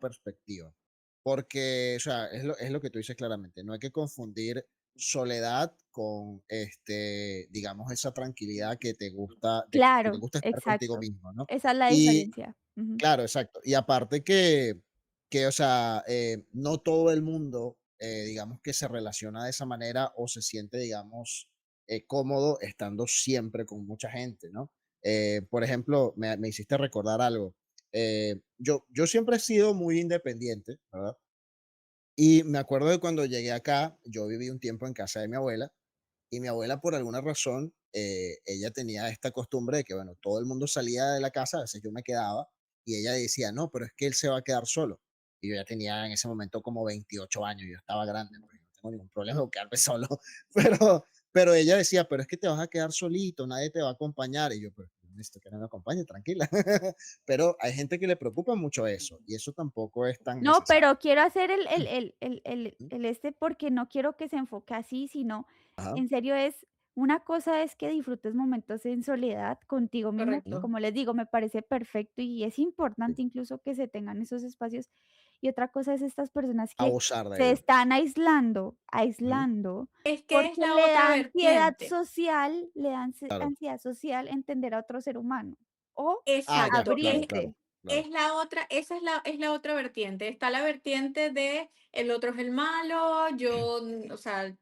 perspectiva, porque, o sea, es lo que tú dices claramente, no hay que confundir soledad con, digamos, esa tranquilidad que te gusta, que te Claro, gusta estar contigo exacto. mismo, ¿no? Esa es la Y diferencia. Ujú. claro, exacto. Y aparte que, o sea, no todo el mundo, digamos, que se relaciona de esa manera o se siente, digamos, cómodo estando siempre con mucha gente, ¿no? Por ejemplo, me hiciste recordar algo. Yo siempre he sido muy independiente, ¿verdad? Y me acuerdo de cuando llegué acá, yo viví un tiempo en casa de mi abuela y mi abuela, por alguna razón, ella tenía esta costumbre de que, bueno, todo el mundo salía de la casa, a veces yo me quedaba, y ella decía, no, pero es que él se va a quedar solo. Y yo ya tenía en ese momento como 28 años, yo estaba grande, pues no tengo ningún problema con quedarme solo, pero ella decía, pero es que te vas a quedar solito, nadie te va a acompañar. Y yo, pues, yo necesito que nadie me acompañe, tranquila. Pero hay gente que le preocupa mucho eso, y eso tampoco es tan No, necesario. pero quiero hacer el porque no quiero que se enfoque así, sino Ajá, en serio es una cosa es que disfrutes momentos en soledad contigo mismo, que ujú, Correcto. como les digo, me parece perfecto y es sí, importante incluso que se tengan esos espacios. Y otra cosa es estas personas que abusar de se ello. están Ujú, aislando, Es que es porque la le otra da ansiedad vertiente. social, le da claro. ansiedad social entender a otro ser humano o Ah, ya, Exacto. claro, claro, abrirse. claro. Es la otra, esa es la otra vertiente. Está la vertiente de el otro es el malo, yo, o sea,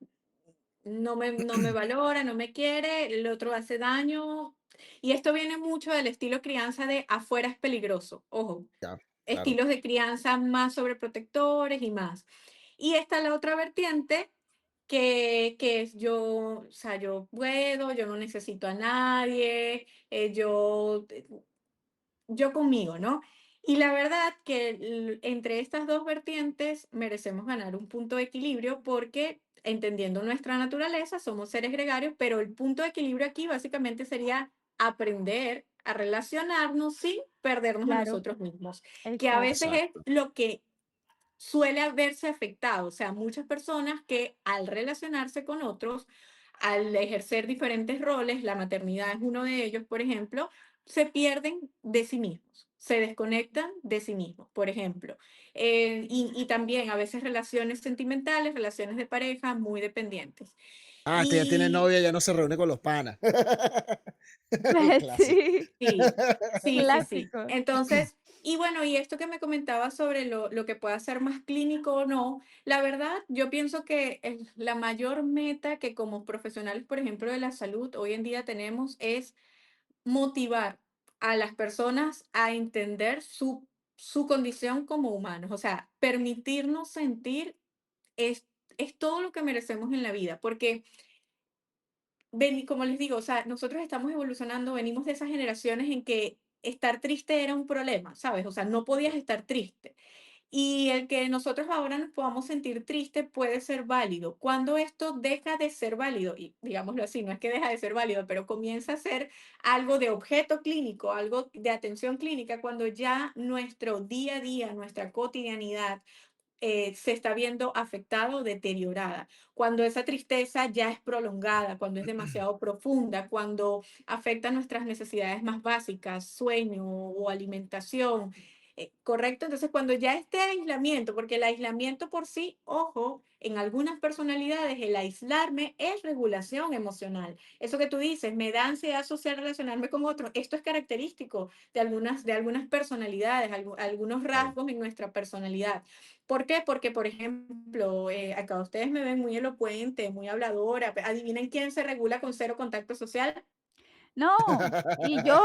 no me valora, no me quiere, el otro hace daño. Y esto viene mucho del estilo crianza de afuera es peligroso. Ojo, Ya, claro. estilos de crianza más sobreprotectores y más. Y está la otra vertiente que es yo, o sea, yo puedo, yo no necesito a nadie, yo conmigo, ¿no? Y la verdad que entre estas dos vertientes merecemos ganar un punto de equilibrio porque entendiendo nuestra naturaleza somos seres gregarios, pero el punto de equilibrio aquí básicamente sería aprender a relacionarnos sin perdernos a Claro, nosotros mismos, que a exacto. veces es Exacto. lo que suele haberse afectado, o sea, muchas personas que al relacionarse con otros, al ejercer diferentes roles, la maternidad es uno de ellos, por ejemplo, se pierden de sí mismos. se desconectan de sí mismos, por ejemplo. Y también a veces relaciones sentimentales, relaciones de pareja muy dependientes. Ah, que ya tiene Y novia, ya no se reúne con los panas. El clásico. Sí, sí, sí, sí, sí. clásico. Entonces, y bueno, y esto que me comentaba sobre lo que pueda ser más clínico o no, la verdad, yo pienso que la mayor meta que como profesionales, por ejemplo, de la salud hoy en día tenemos es motivar a las personas a entender su condición como humanos, o sea, permitirnos sentir es, es todo lo que merecemos en la vida, porque como les digo, o sea, nosotros estamos evolucionando, venimos de esas generaciones en que estar triste era un problema, ¿sabes? O sea, no podías estar triste. Y el que nosotros ahora nos podamos sentir tristes puede ser válido. Cuando esto deja de ser válido, y digámoslo así, no es que deja de ser válido, pero comienza a ser algo de objeto clínico, algo de atención clínica, cuando ya nuestro día a día, nuestra cotidianidad, se está viendo afectada o deteriorada. Cuando esa tristeza ya es prolongada, cuando es demasiado profunda, cuando afecta nuestras necesidades más básicas, sueño o alimentación. ¿Correcto? Entonces, cuando ya este aislamiento, porque el aislamiento por sí, ojo, en algunas personalidades el aislarme es regulación emocional. Eso que tú dices, me da ansiedad social relacionarme con otros. Esto es característico de algunas personalidades, algunos Claro. rasgos en nuestra personalidad. ¿Por qué? Porque, por ejemplo, acá ustedes me ven muy elocuente, muy habladora. Adivinen quién se regula con cero contacto social. No,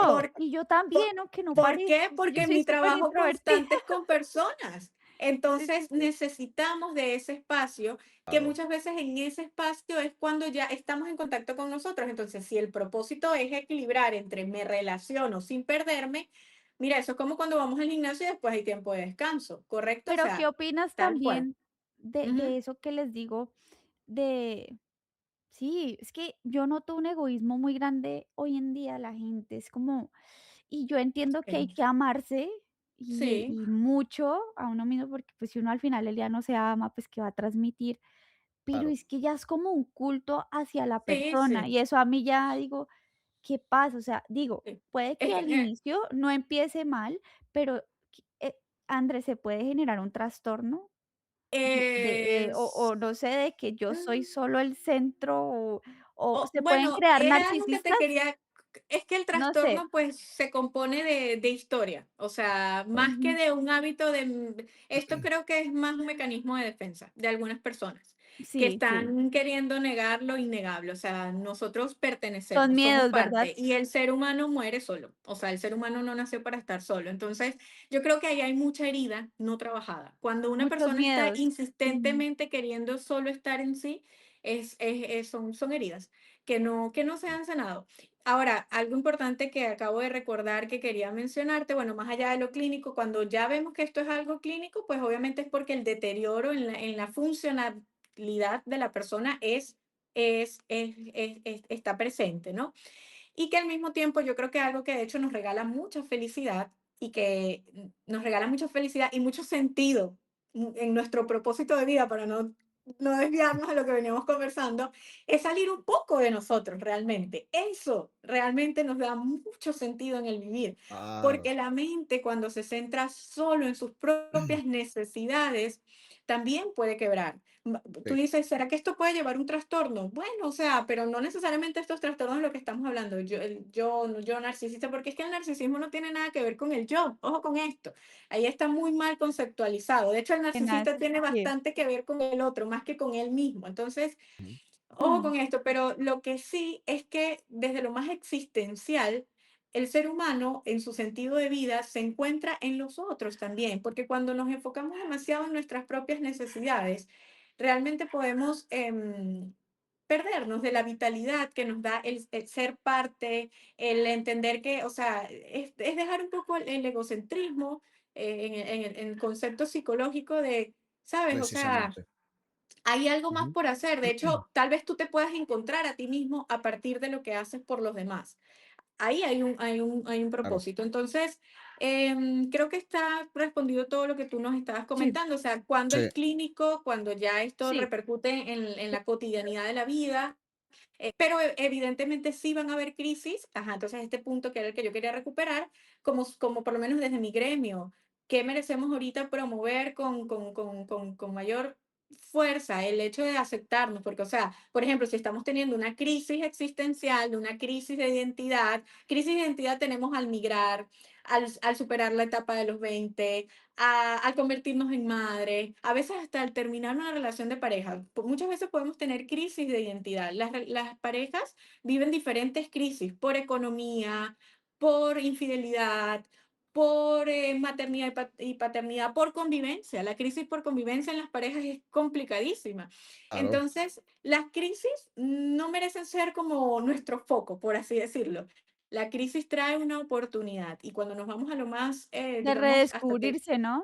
¿Por, y yo también, por, aunque no ¿Por parezca, qué? yo Porque soy mi súper trabajo introvertida. constante es con personas. Sí, sí, Entonces sí. necesitamos de ese espacio, que Claro. muchas veces en ese espacio es cuando ya estamos en contacto con nosotros. Entonces, si el propósito es equilibrar entre me relaciono sin perderme, mira, eso es como cuando vamos al gimnasio y después hay tiempo de descanso, ¿correcto? O Pero, ¿qué sea, opinas tal cual. también de Ujú. eso que les digo? De sí, es que yo noto un egoísmo muy grande hoy en día, la gente es como y yo entiendo que hay Sí, que amarse sí, y mucho a uno mismo, porque, pues, si uno al final del día no se ama, pues, ¿qué va a transmitir? Pero Claro. es que ya es como un culto hacia la sí, persona, sí, y eso a mí ya digo, ¿qué pasa? O sea, digo, sí. puede Es que que, al inicio no empiece mal, pero, André, ¿se puede generar un trastorno? O es, no sé, de que yo soy mm, solo el centro, o se pueden bueno, crear era algo que te narcisistas, quería, es que el no sé. trastorno pues se compone de historia, o sea, Claro. más que Ujú. de un hábito esto creo que es más un mecanismo de defensa de algunas personas que Sí, sí. están queriendo negar lo innegable, o sea, nosotros Son pertenecemos, somos miedos, ¿verdad? parte y el ser humano muere solo, o sea, el ser humano no nació para estar solo, entonces yo creo que ahí hay mucha herida no trabajada. Cuando una Muchos persona está miedos. Ujú. insistentemente queriendo solo estar en sí, son heridas que no se han sanado. Ahora, algo importante que acabo de recordar que quería mencionarte, bueno, más allá de lo clínico, cuando ya vemos que esto es algo clínico, pues obviamente es porque el deterioro en la funcionalidad de la persona está presente, ¿no? Y que al mismo tiempo yo creo que algo que de hecho nos regala mucha felicidad y que nos regala mucha felicidad y mucho sentido en nuestro propósito de vida para no desviarnos de lo que veníamos conversando, es salir un poco de nosotros realmente. Eso realmente nos da mucho sentido en el vivir, Claro. porque la mente cuando se centra solo en sus propias necesidades, también puede quebrar. Tú Sí. dices, ¿será que esto puede llevar un trastorno? Bueno, o sea, pero no necesariamente estos trastornos de lo que estamos hablando, yo narcisista, porque es que el narcisismo no tiene nada que ver con el yo, ojo con esto, ahí está muy mal conceptualizado. De hecho, el Tenaz, narcisista tiene sí. bastante que ver con el otro, más que con él mismo. Entonces, Ujú. ojo con esto, pero lo que sí es que desde lo más existencial, el ser humano en su sentido de vida se encuentra en los otros también, porque cuando nos enfocamos demasiado en nuestras propias necesidades, realmente podemos perdernos de la vitalidad que nos da el ser parte, el entender que, o sea, es dejar un poco el egocentrismo en el concepto psicológico de, ¿sabes? O sea, Precisamente. hay algo más Ujú. por hacer. De hecho, tal vez tú te puedas encontrar a ti mismo a partir de lo que haces por los demás. Ahí hay un Claro. propósito. Entonces, creo que está respondido todo lo que tú nos estabas Sí, comentando. O sea, cuando Sí. es clínico, cuando ya esto sí. repercute en la cotidianidad de la vida, pero evidentemente sí van a haber crisis. Ajá, entonces este punto que era el que yo quería recuperar, como por lo menos desde mi gremio, ¿qué merecemos ahorita promover con mayor fuerza? El hecho de aceptarnos, porque, o sea, por ejemplo, si estamos teniendo una crisis existencial, una crisis de identidad tenemos al migrar, al superar la etapa de los 20, al convertirnos en madre, a veces hasta al terminar una relación de pareja. Muchas veces podemos tener crisis de identidad. Las parejas viven diferentes crisis por economía, por infidelidad, por maternidad y paternidad, por convivencia. La crisis por convivencia en las parejas es complicadísima. Claro, Entonces, las crisis no merecen ser como nuestro foco, por así decirlo. La crisis trae una oportunidad y cuando nos vamos a lo más, De digamos, hasta redescubrirse, ¿no?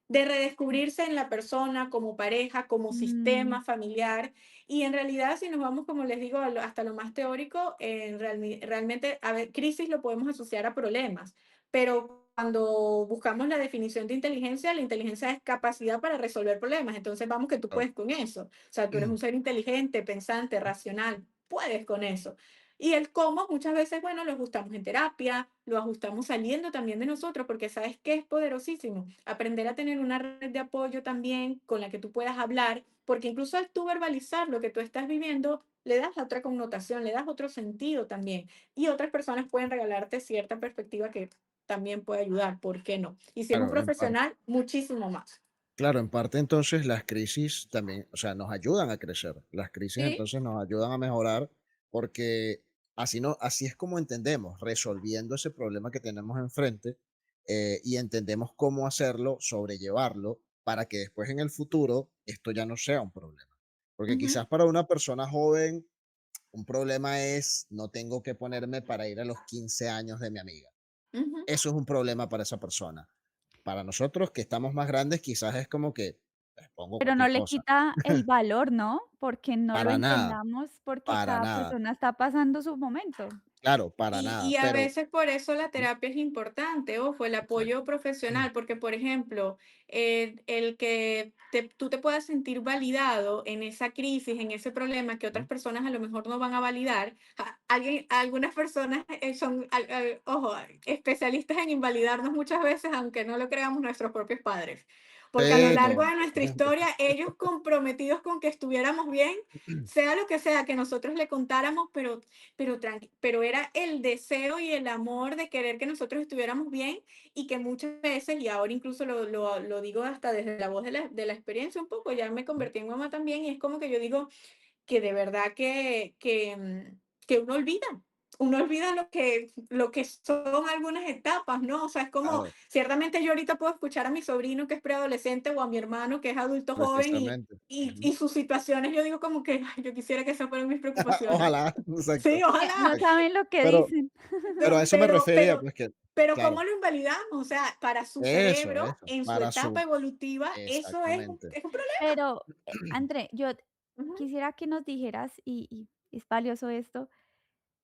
de redescubrirse en la persona, como pareja, como Mm, sistema familiar. Y en realidad, si nos vamos, como les digo, hasta lo más teórico, realmente, a ver, crisis lo podemos asociar a problemas, pero cuando buscamos la definición de inteligencia, la inteligencia es capacidad para resolver problemas. Entonces, vamos que tú claro. puedes con eso. O sea, tú eres un ser inteligente, pensante, racional, puedes con eso. Y el cómo muchas veces, bueno, lo ajustamos en terapia, lo ajustamos saliendo también de nosotros, porque sabes que es poderosísimo aprender a tener una red de apoyo también con la que tú puedas hablar, porque incluso al tú verbalizar lo que tú estás viviendo, le das otra connotación, le das otro sentido también. Y otras personas pueden regalarte cierta perspectiva que también puede ayudar, ¿por qué no? Y si es un Claro, en parte. profesional, muchísimo más. Claro, en parte entonces las crisis también, o sea, nos ayudan a crecer. Las crisis Sí, entonces nos ayudan a mejorar porque así no, así es como entendemos, resolviendo ese problema que tenemos enfrente y entendemos cómo hacerlo, sobrellevarlo, para que después en el futuro esto ya no sea un problema. Porque ujú, quizás para una persona joven un problema es no tengo que ponerme para ir a los 15 años de mi amiga. ujú. Eso es un problema para esa persona. Para nosotros que estamos más grandes, quizás es como que pues, pongo pero no cualquier le cosa. quita el valor, ¿no? Porque no lo Para nada, entendamos, porque para cada nada. persona está pasando su momento. Claro, para Y, nada. y a Pero veces por eso la ujú, terapia es importante, ojo, el apoyo exacto. profesional, porque por ejemplo, el que tú te puedas sentir validado en esa crisis, en ese problema que otras Ujú, personas a lo mejor no van a validar, algunas personas son, ojo, especialistas en invalidarnos muchas veces, aunque no lo creamos nuestros propios padres. Porque a lo sí, largo de nuestra totalmente. historia, ellos comprometidos con que estuviéramos bien, sea lo que sea, que nosotros le contáramos, pero era el deseo y el amor de querer que nosotros estuviéramos bien y que muchas veces, y ahora incluso lo digo hasta desde la voz de la experiencia un poco, ya me convertí en mamá también y es como que yo digo que de verdad que uno olvida lo que son algunas etapas, ¿no? O sea, es como, Claro, ciertamente yo ahorita puedo escuchar a mi sobrino que es preadolescente o a mi hermano que es adulto joven y, precisamente. y, Ujú. y sus situaciones, yo digo como que "Ay, yo quisiera que esas fueran mis preocupaciones". Ojalá, Sí, exacto. No ojalá, saben lo que Pero, dicen. pero a no, eso me refería, pues que, pero ¿cómo claro, lo invalidamos? O sea, para su cerebro, eso, en su para etapa su, evolutiva, eso es un, exactamente. es un problema. Pero, André, yo Ujú, quisiera que nos dijeras, y es valioso esto,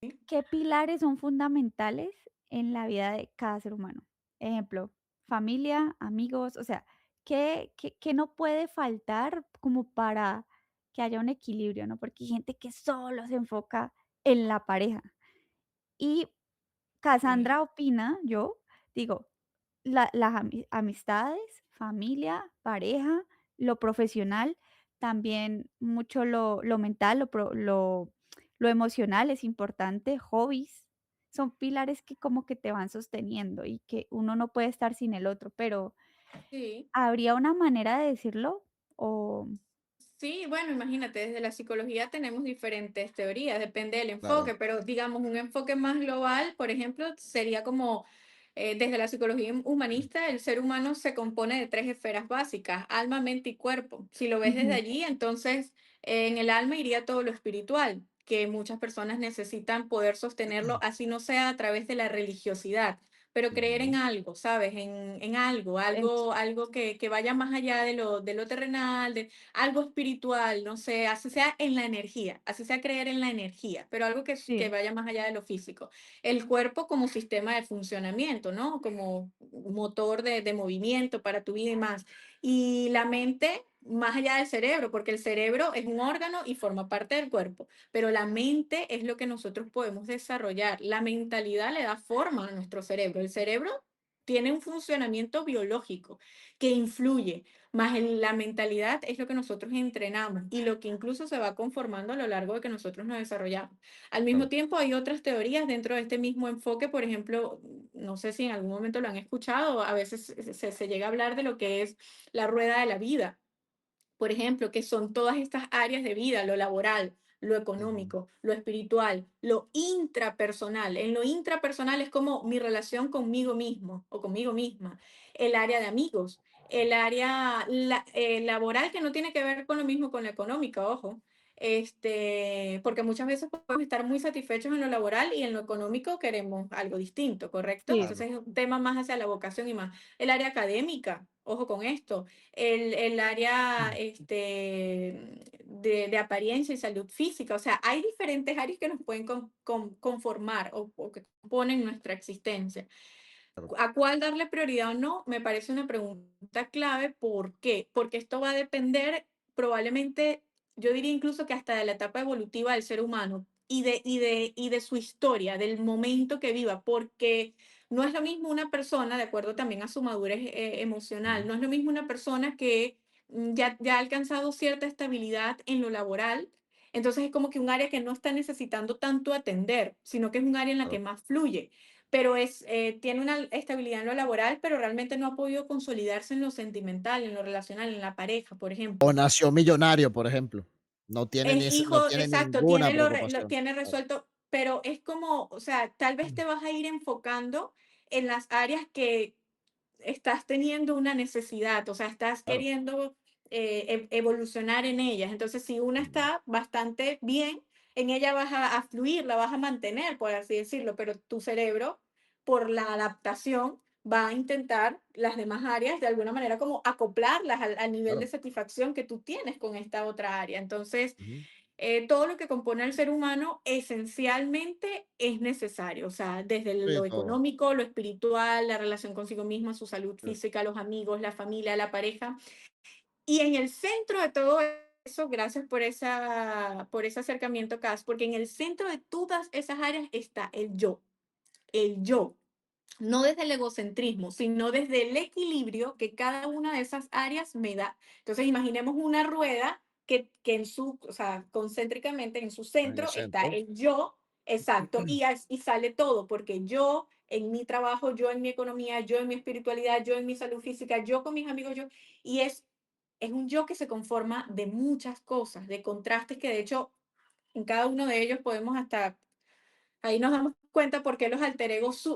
sí, ¿qué pilares son fundamentales en la vida de cada ser humano? Ejemplo, familia, amigos, o sea, ¿qué no puede faltar como para que haya un equilibrio, ¿no? Porque hay gente que solo se enfoca en la pareja. Y sí, Cassandra opina, yo digo, las amistades, familia, pareja, lo profesional, también mucho lo mental, lo emocional es importante, hobbies, son pilares que como que te van sosteniendo y que uno no puede estar sin el otro, pero sí. ¿habría una manera de decirlo? O Sí, bueno, imagínate, desde la psicología tenemos diferentes teorías, depende del Claro. enfoque, pero digamos un enfoque más global, por ejemplo, sería como desde la psicología humanista, el ser humano se compone de tres esferas básicas, alma, mente y cuerpo. Si lo ves desde ujú, allí, entonces en el alma iría todo lo espiritual, que muchas personas necesitan poder sostenerlo, así no sea a través de la religiosidad. Pero creer en Ujú, algo, ¿sabes? En algo, eso, algo que vaya más allá de lo terrenal, algo espiritual, no sé, así sea en la energía, así sea creer en la energía, pero algo que sí, vaya más allá de lo físico. El cuerpo como sistema de funcionamiento, ¿no? Como motor de movimiento para tu vida y más. Y la mente más allá del cerebro, porque el cerebro es un órgano y forma parte del cuerpo, pero la mente es lo que nosotros podemos desarrollar. La mentalidad le da forma a nuestro cerebro. El cerebro tiene un funcionamiento biológico que influye, más la mentalidad es lo que nosotros entrenamos y lo que incluso se va conformando a lo largo de que nosotros nos desarrollamos. Al mismo Claro. tiempo, hay otras teorías dentro de este mismo enfoque, por ejemplo, no sé si en algún momento lo han escuchado, a veces se llega a hablar de lo que es la rueda de la vida, por ejemplo, que son todas estas áreas de vida, lo laboral, lo Ujú. económico, lo espiritual, lo intrapersonal. En lo intrapersonal es como mi relación conmigo mismo o conmigo misma, el área de amigos, el área laboral que no tiene que ver con lo mismo con la económica, ojo. Porque muchas veces podemos estar muy satisfechos en lo laboral y en lo económico queremos algo distinto, ¿correcto? Sí, Claro. Entonces es un tema más hacia la vocación y más. El área académica, ojo con esto, el área Mm. de apariencia y salud física. O sea, hay diferentes áreas que nos pueden conformar o que componen nuestra existencia. Claro. ¿A cuál darle prioridad o no? Me parece una pregunta clave. ¿Por qué? Porque esto va a depender probablemente, yo diría incluso que hasta de la etapa evolutiva del ser humano y de su historia, del momento que viva, porque no es lo mismo una persona, de acuerdo también a su madurez emocional, Ujú. no es lo mismo una persona que ya ha alcanzado cierta estabilidad en lo laboral. Entonces es como que un área que no está necesitando tanto atender, sino que es un área en la que Claro. más fluye, pero tiene una estabilidad en lo laboral, pero realmente no ha podido consolidarse en lo sentimental, en lo relacional, en la pareja, por O ejemplo. nació millonario, por ejemplo. Es No hijo, tiene exacto, ninguna lo preocupación. tiene Claro. resuelto, pero es como, o sea, tal vez Mm. te vas a ir enfocando en las áreas que estás teniendo una necesidad, o sea, estás Claro. queriendo evolucionar en ellas. Entonces, si una Mm. está bastante bien, en ella vas a fluir, la vas a mantener, por así decirlo, pero tu cerebro, por la adaptación, va a intentar las demás áreas de alguna manera como acoplarlas al nivel de Claro. satisfacción que tú tienes con esta otra área. Entonces, Ujú. todo lo que compone al ser humano esencialmente es necesario, o sea, desde Sí, lo todo. económico, lo espiritual, la relación consigo misma, su salud Sí. física, los amigos, la familia, la pareja. Y en el centro de todo eso, gracias por ese acercamiento, Cas, porque en el centro de todas esas áreas está el yo, no desde el egocentrismo, sino desde el equilibrio que cada una de esas áreas me da. Entonces, imaginemos una rueda que en su, o sea, concéntricamente en su En el centro está centro. el yo, exacto, y sale todo, porque yo en mi trabajo, yo en mi economía, yo en mi espiritualidad, yo en mi salud física, yo con mis amigos, yo, y es un yo que se conforma de muchas cosas, de contrastes que de hecho en cada uno de ellos podemos hasta. Ahí nos damos cuenta por qué los alter egos,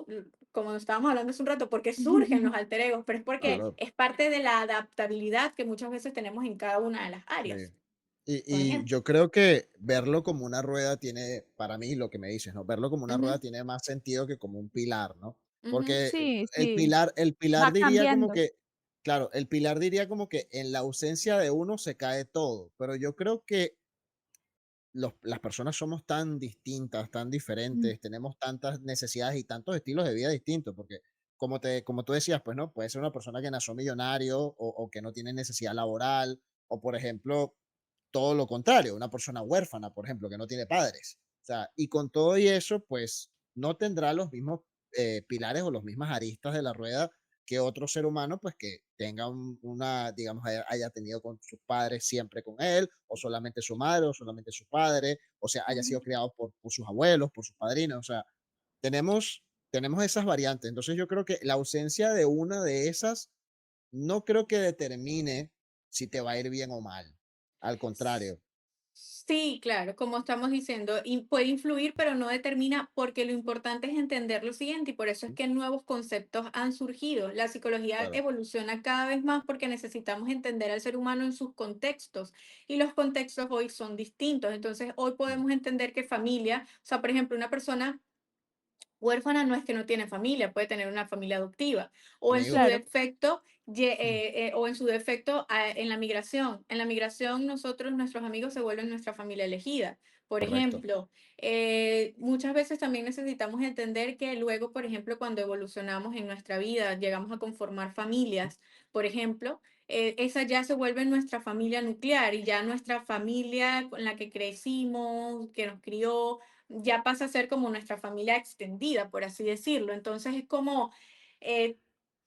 como estábamos hablando hace un rato, por qué surgen los alter egos, pero es porque Claro. es parte de la adaptabilidad que muchas veces tenemos en cada una de las Sí. áreas, por Y ejemplo. yo creo que verlo como una rueda tiene, para mí, lo que me dices, ¿no? Verlo como una rueda Ujú, tiene más sentido que como un pilar, ¿no? ujú, Porque sí, el sí, pilar, el va pilar diría como cambiando. que, claro, el pilar diría como que en la ausencia de uno se cae todo, pero yo creo que las personas somos tan distintas, tan Mm, diferentes, tenemos tantas necesidades y tantos estilos de vida distintos, porque como tú decías, pues no, puede ser una persona que nació millonario o que no tiene necesidad laboral, o por ejemplo, todo lo contrario, una persona huérfana, por ejemplo, que no tiene padres. O sea, y con todo y eso, pues no tendrá los mismos pilares o las mismas aristas de la rueda que otro ser humano, pues que tenga una, digamos, haya tenido con sus padres siempre con él, o solamente su madre, o solamente su padre, o sea, haya sido ujú. criado por sus abuelos, por sus padrinos, o sea, tenemos esas variantes. Entonces yo creo que la ausencia de una de esas no creo que determine si te va a ir bien o mal. Al contrario. Sí, claro, como estamos diciendo, y puede influir, pero no determina, porque lo importante es entender lo siguiente, y por eso es Mm. que nuevos conceptos han surgido. La psicología Claro. evoluciona cada vez más porque necesitamos entender al ser humano en sus contextos, y los contextos hoy son distintos. Entonces, hoy Mm. podemos entender que familia, o sea, por ejemplo, una persona huérfana no es que no tiene familia, puede tener una familia adoptiva. O en su Amigos. claro. defecto, Mm. o en su defecto en la migración. En la migración nosotros, nuestros amigos se vuelven nuestra familia elegida. Por Correcto. ejemplo, muchas veces también necesitamos entender que luego, por ejemplo, cuando evolucionamos en nuestra vida, llegamos a conformar familias, por ejemplo, esa ya se vuelve nuestra familia nuclear y ya nuestra familia con la que crecimos, que nos crió, ya pasa a ser como nuestra familia extendida, por así decirlo. Entonces es como eh,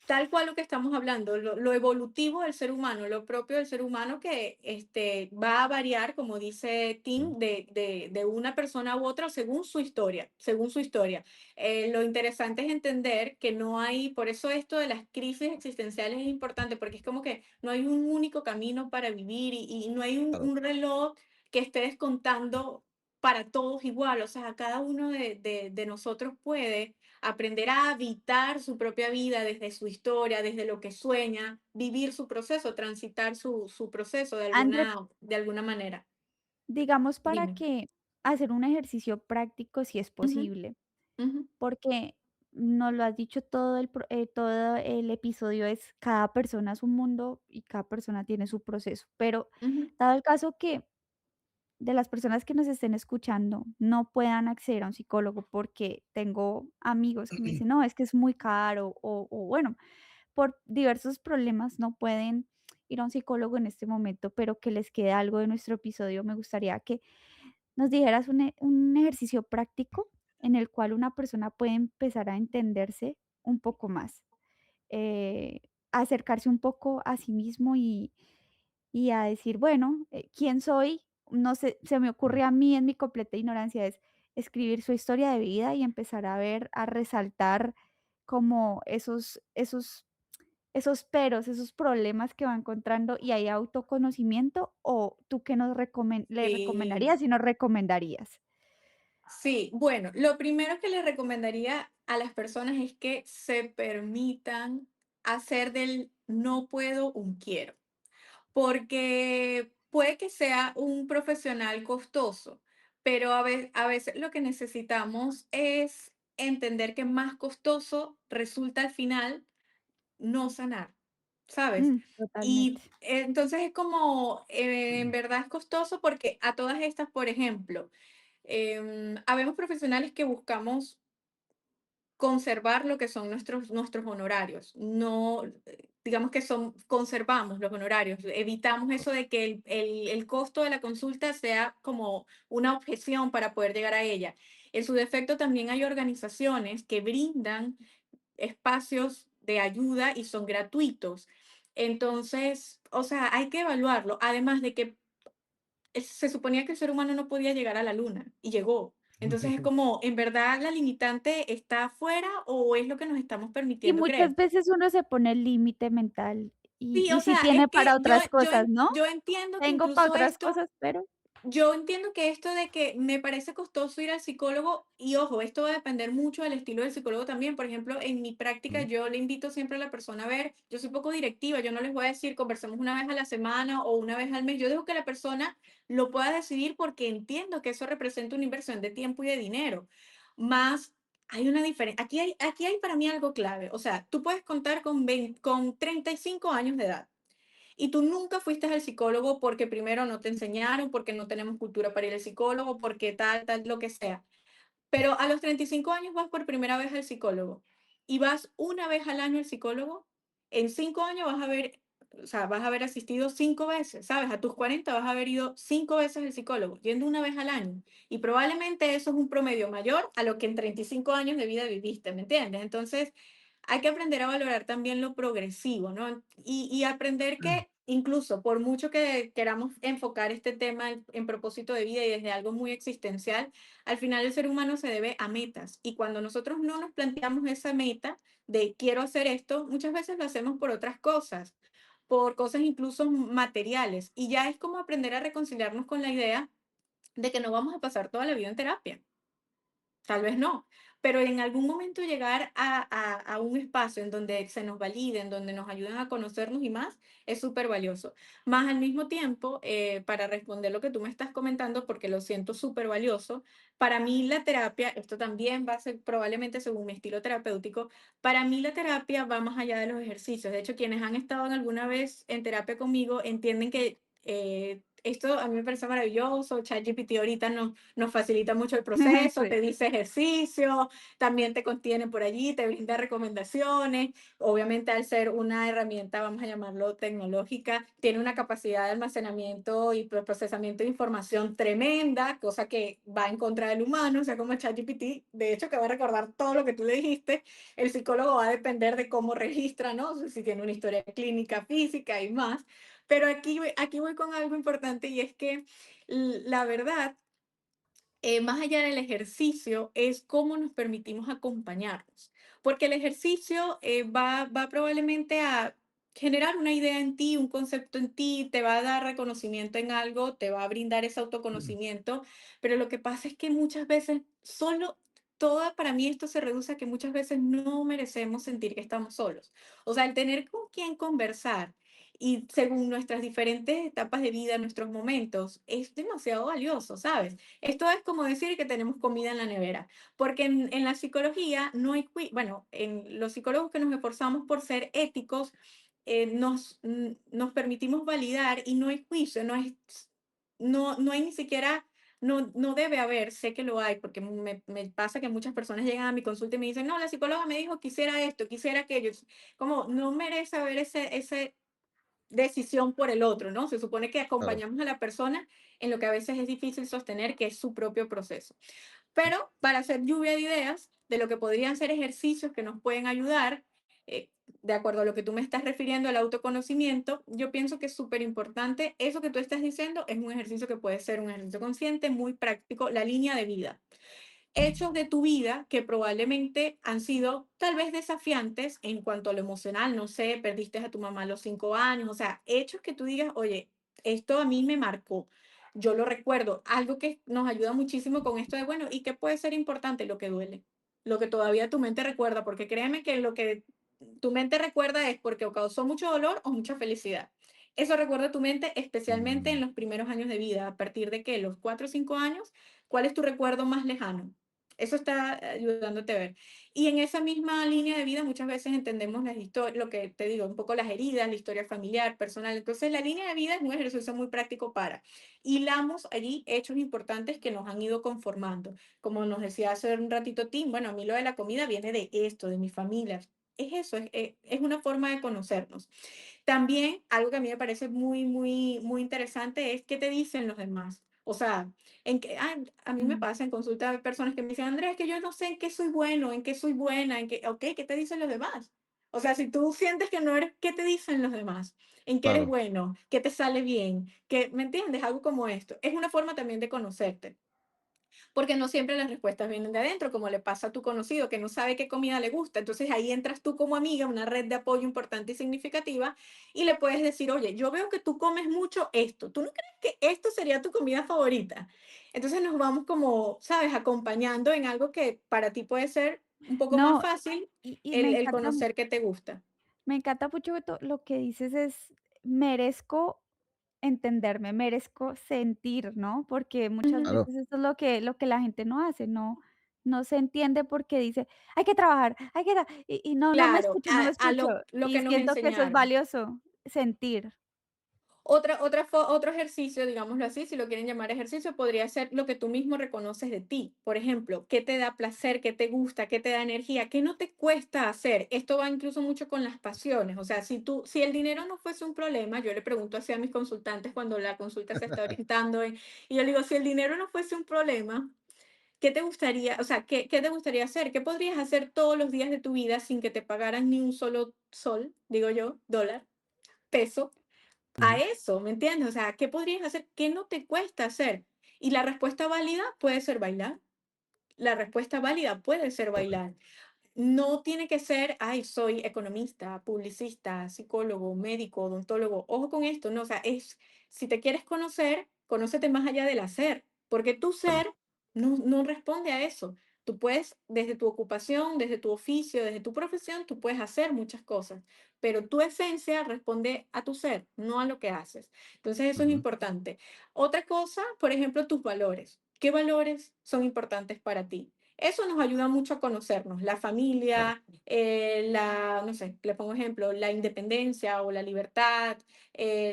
tal cual lo que estamos hablando, lo evolutivo del ser humano, lo propio del ser humano que va a variar, como dice Mm, Tim, de una persona u otra según su historia, según su historia. Lo interesante es entender que no hay, por eso esto de las crisis existenciales es importante, porque es como que no hay un único camino para vivir y no hay claro. un reloj que esté descontando para todos igual, o sea, cada uno de nosotros puede aprender a habitar su propia vida desde su historia, desde lo que sueña, vivir su proceso, transitar su proceso André, de alguna manera. digamos para Dime. que hacer un ejercicio práctico si es Ujú, posible, ujú, porque nos lo has dicho todo el episodio es cada persona es un mundo y cada persona tiene su proceso, pero ujú. dado el caso que de las personas que nos estén escuchando no puedan acceder a un psicólogo porque tengo amigos que me dicen, no, es que es muy caro o bueno, por diversos problemas no pueden ir a un psicólogo en este momento, pero que les quede algo de nuestro episodio, me gustaría que nos dijeras un ejercicio práctico en el cual una persona puede empezar a entenderse un poco más, acercarse un poco a sí mismo y a decir, bueno, ¿quién soy? No sé, se me ocurre a mí en mi completa ignorancia es escribir su historia de vida y empezar a ver, a resaltar como esos peros, esos problemas que va encontrando y hay autoconocimiento o tú qué le Sí. recomendarías y nos recomendarías. Sí, bueno, lo primero que les recomendaría a las personas es que se permitan hacer del no puedo un quiero, porque puede que sea un profesional costoso, pero a veces lo que necesitamos es entender que más costoso resulta al final no sanar, ¿sabes? Totalmente. Y entonces es como, en verdad es costoso porque a todas estas, por ejemplo, habemos profesionales que buscamos conservar lo que son nuestros honorarios. No, digamos que conservamos los honorarios, evitamos eso de que el costo de la consulta sea como una objeción para poder llegar a ella. En su defecto, también hay organizaciones que brindan espacios de ayuda y son gratuitos. Entonces, o sea, hay que evaluarlo. Además de que se suponía que el ser humano no podía llegar a la luna y llegó. Entonces es como, ¿en verdad la limitante está afuera o es lo que nos estamos Y permitiendo muchas creer? veces uno se pone el límite mental Sí, y o sí sea, tiene es que para otras cosas, ¿no? yo entiendo que Tengo para incluso otras esto. cosas, pero Yo entiendo que esto de que me parece costoso ir al psicólogo, y ojo, esto va a depender mucho del estilo del psicólogo también. Por ejemplo, en mi práctica Mm, yo le invito siempre a la persona a ver, yo soy poco directiva, yo no les voy a decir conversemos una vez a la semana o una vez al mes, yo dejo que la persona lo pueda decidir porque entiendo que eso representa una inversión de tiempo y de dinero. Más hay una diferencia, aquí hay para mí algo clave, o sea, tú puedes contar con 35 años de edad y tú nunca fuiste al psicólogo porque primero no te enseñaron, porque no tenemos cultura para ir al psicólogo, porque tal, lo que sea. Pero a los 35 años vas por primera vez al psicólogo y vas una vez al año al psicólogo, en 5 años vas a haber, o sea, vas a haber asistido 5 veces, ¿sabes? A tus 40 vas a haber ido 5 veces al psicólogo, yendo una vez al año. Y probablemente eso es un promedio mayor a lo que en 35 años de vida viviste, ¿me entiendes? Entonces, hay que aprender a valorar también lo progresivo, ¿no? Y aprender que incluso por mucho que queramos enfocar este tema en propósito de vida y desde algo muy existencial, al final el ser humano se debe a metas y cuando nosotros no nos planteamos esa meta de quiero hacer esto, muchas veces lo hacemos por otras cosas, por cosas incluso materiales y ya es como aprender a reconciliarnos con la idea de que no vamos a pasar toda la vida en terapia. Tal vez no, pero en algún momento llegar a un espacio en donde se nos valide, en donde nos ayuden a conocernos y más, es súper valioso. Más al mismo tiempo, para responder lo que tú me estás comentando, porque lo siento súper valioso, para mí la terapia, esto también va a ser probablemente según mi estilo terapéutico, para mí la terapia va más allá de los ejercicios. De hecho, quienes han estado alguna vez en terapia conmigo entienden que esto a mí me parece maravilloso. ChatGPT ahorita nos facilita mucho el proceso, Sí. te dice ejercicio, también te contiene por allí, te brinda recomendaciones. Obviamente, al ser una herramienta, vamos a llamarlo tecnológica, tiene una capacidad de almacenamiento y procesamiento de información tremenda, cosa que va en contra del humano, o sea, como ChatGPT, de hecho, que va a recordar todo lo que tú le dijiste. El psicólogo va a depender de cómo registra, ¿no? Si tiene una historia clínica, física y más. Pero aquí voy con algo importante y es que la verdad, más allá del ejercicio, es cómo nos permitimos acompañarnos. Porque el ejercicio va probablemente a generar una idea en ti, un concepto en ti, te va a dar reconocimiento en algo, te va a brindar ese autoconocimiento, pero lo que pasa es que muchas veces para mí esto se reduce a que muchas veces no merecemos sentir que estamos solos. O sea, el tener con quién conversar y según nuestras diferentes etapas de vida, nuestros momentos, es demasiado valioso, ¿sabes? Esto es como decir que tenemos comida en la nevera, porque en la psicología no hay, bueno, en los psicólogos que nos esforzamos por ser éticos, nos permitimos validar y no hay juicio, no hay ni siquiera, no debe haber, sé que lo hay, porque me pasa que muchas personas llegan a mi consulta y me dicen, no, la psicóloga me dijo quisiera esto, quisiera aquello, como no merece haber ese decisión por el otro, ¿no? Se supone que Claro. acompañamos a la persona en lo que a veces es difícil sostener, que es su propio proceso. Pero para hacer lluvia de ideas de lo que podrían ser ejercicios que nos pueden ayudar, eh, de acuerdo a lo que tú me estás refiriendo al autoconocimiento, yo pienso que es súper importante. Eso que tú estás diciendo es un ejercicio que puede ser un ejercicio consciente, muy práctico, la línea de vida. Hechos de tu vida que probablemente han sido tal vez desafiantes en cuanto a lo emocional, no sé, perdiste a tu mamá a los 5 años, o sea, hechos que tú digas, oye, esto a mí me marcó, yo lo recuerdo, algo que nos ayuda muchísimo con esto de, bueno, ¿y qué puede ser importante? Lo que duele, lo que todavía tu mente recuerda, porque créeme que lo que tu mente recuerda es porque o causó mucho dolor o mucha felicidad. Eso recuerda tu mente especialmente en Mm, los primeros años de vida, a partir de que los 4 o 5 años, ¿cuál es tu recuerdo más lejano? Eso está ayudándote a ver. Y en esa misma línea de vida muchas veces entendemos las historias, lo que te digo, un poco las heridas, la historia familiar, personal. Entonces, la línea de vida es un ejercicio muy práctico para. Hilamos allí hechos importantes que nos han ido conformando. Como nos decía hace un ratito Tim, bueno, a mí lo de la comida viene de esto, de mi familia. Es eso, es una forma de conocernos. También algo que a mí me parece muy interesante es qué te dicen los demás. O sea, a mí me Mm. pasa en consulta de personas que me dicen, Andrea, es que yo no sé en qué soy bueno, en qué soy buena, ok, ¿qué te dicen los demás? O sea, si tú sientes que no eres, ¿qué te dicen los demás? ¿En qué eres claro. bueno? ¿Qué te sale bien? ¿Me entiendes? Algo como esto. Es una forma también de conocerte. Porque no siempre las respuestas vienen de adentro, como le pasa a tu conocido que no sabe qué comida le gusta. Entonces ahí entras tú como amiga, una red de apoyo importante y significativa, y le puedes decir, oye, yo veo que tú comes mucho esto. ¿Tú no crees que esto sería tu comida favorita? Entonces nos vamos como, sabes, acompañando en algo que para ti puede ser un poco más No, fácil y el conocer qué te gusta. me encanta mucho lo que dices es, merezco entenderme, merezco sentir, ¿no? Porque muchas Ujú. Claro. veces eso es lo que la gente no hace, no se entiende porque dice: "Hay que trabajar, hay que y no me Claro, escucho, no me a escucho, lo y que nos siento que eso es enseñaron. valioso, sentir. Otro ejercicio, digámoslo así, si lo quieren llamar ejercicio, podría ser lo que tú mismo reconoces de ti. Por ejemplo, qué te da placer, qué te gusta, qué te da energía, qué no te cuesta hacer. Esto va incluso mucho con las pasiones. O sea, si el dinero no fuese un problema, yo le pregunto así a mis consultantes cuando la consulta se está orientando, y yo le digo, si el dinero no fuese un problema, ¿qué te gustaría, o sea, qué te gustaría hacer? ¿Qué podrías hacer todos los días de tu vida sin que te pagaran ni un solo sol, digo yo, dólar, peso? A Ujú. eso, ¿me entiendes? O sea, ¿qué podrías hacer? ¿Qué no te cuesta hacer? Y la respuesta válida puede ser bailar. La respuesta válida puede ser Correcto. bailar. No tiene que ser, ay, soy economista, publicista, psicólogo, médico, odontólogo. Ojo con esto, no, o sea, si te quieres conocer, conócete más allá del hacer, porque tu Claro. ser no responde a eso. Tú puedes, desde tu ocupación, desde tu oficio, desde tu profesión, tú puedes hacer muchas cosas, pero tu esencia responde a tu ser, no a lo que haces. Entonces, eso es Ujú. importante. Otra cosa, por ejemplo, tus valores. ¿Qué valores son importantes para ti? Eso nos ayuda mucho a conocernos, la claro, familia, no sé, le pongo ejemplo, la independencia o la libertad,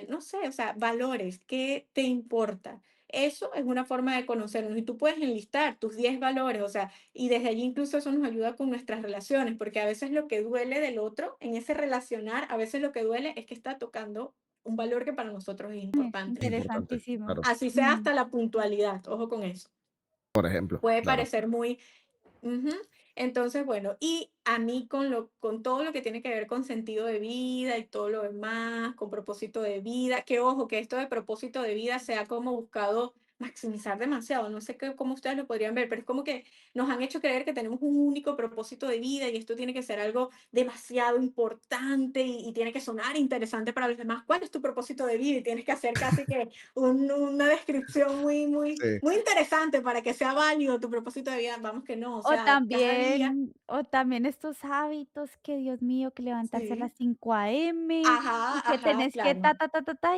no sé, o sea, valores, ¿qué te importa? Eso es una forma de conocernos y tú puedes enlistar tus 10 valores, o sea, y desde allí incluso eso nos ayuda con nuestras relaciones, porque a veces lo que duele del otro en ese relacionar, a veces lo que duele es que está tocando un valor que para nosotros es es importante. importante, Interesantísimo. claro, Así sea Mm. hasta la puntualidad, ojo con eso. por ejemplo, Puede claro. parecer muy. Ujú. Entonces, bueno, y a mí con todo lo que tiene que ver con sentido de vida y todo lo demás, con propósito de vida, que ojo, que esto de propósito de vida se ha como buscado maximizar demasiado, no sé cómo ustedes lo podrían ver, pero es como que nos han hecho creer que tenemos un único propósito de vida y esto tiene que ser algo demasiado importante y tiene que sonar interesante para los demás. ¿Cuál es tu propósito de vida? Y tienes que hacer casi que una descripción muy, muy, Sí, muy interesante para que sea válido tu propósito de vida. Vamos que no, o O sea, cada día, también estos hábitos que, Dios mío, que levantarse a las sí. 5 a.m. Ajá, y que ajá, tenés que claro.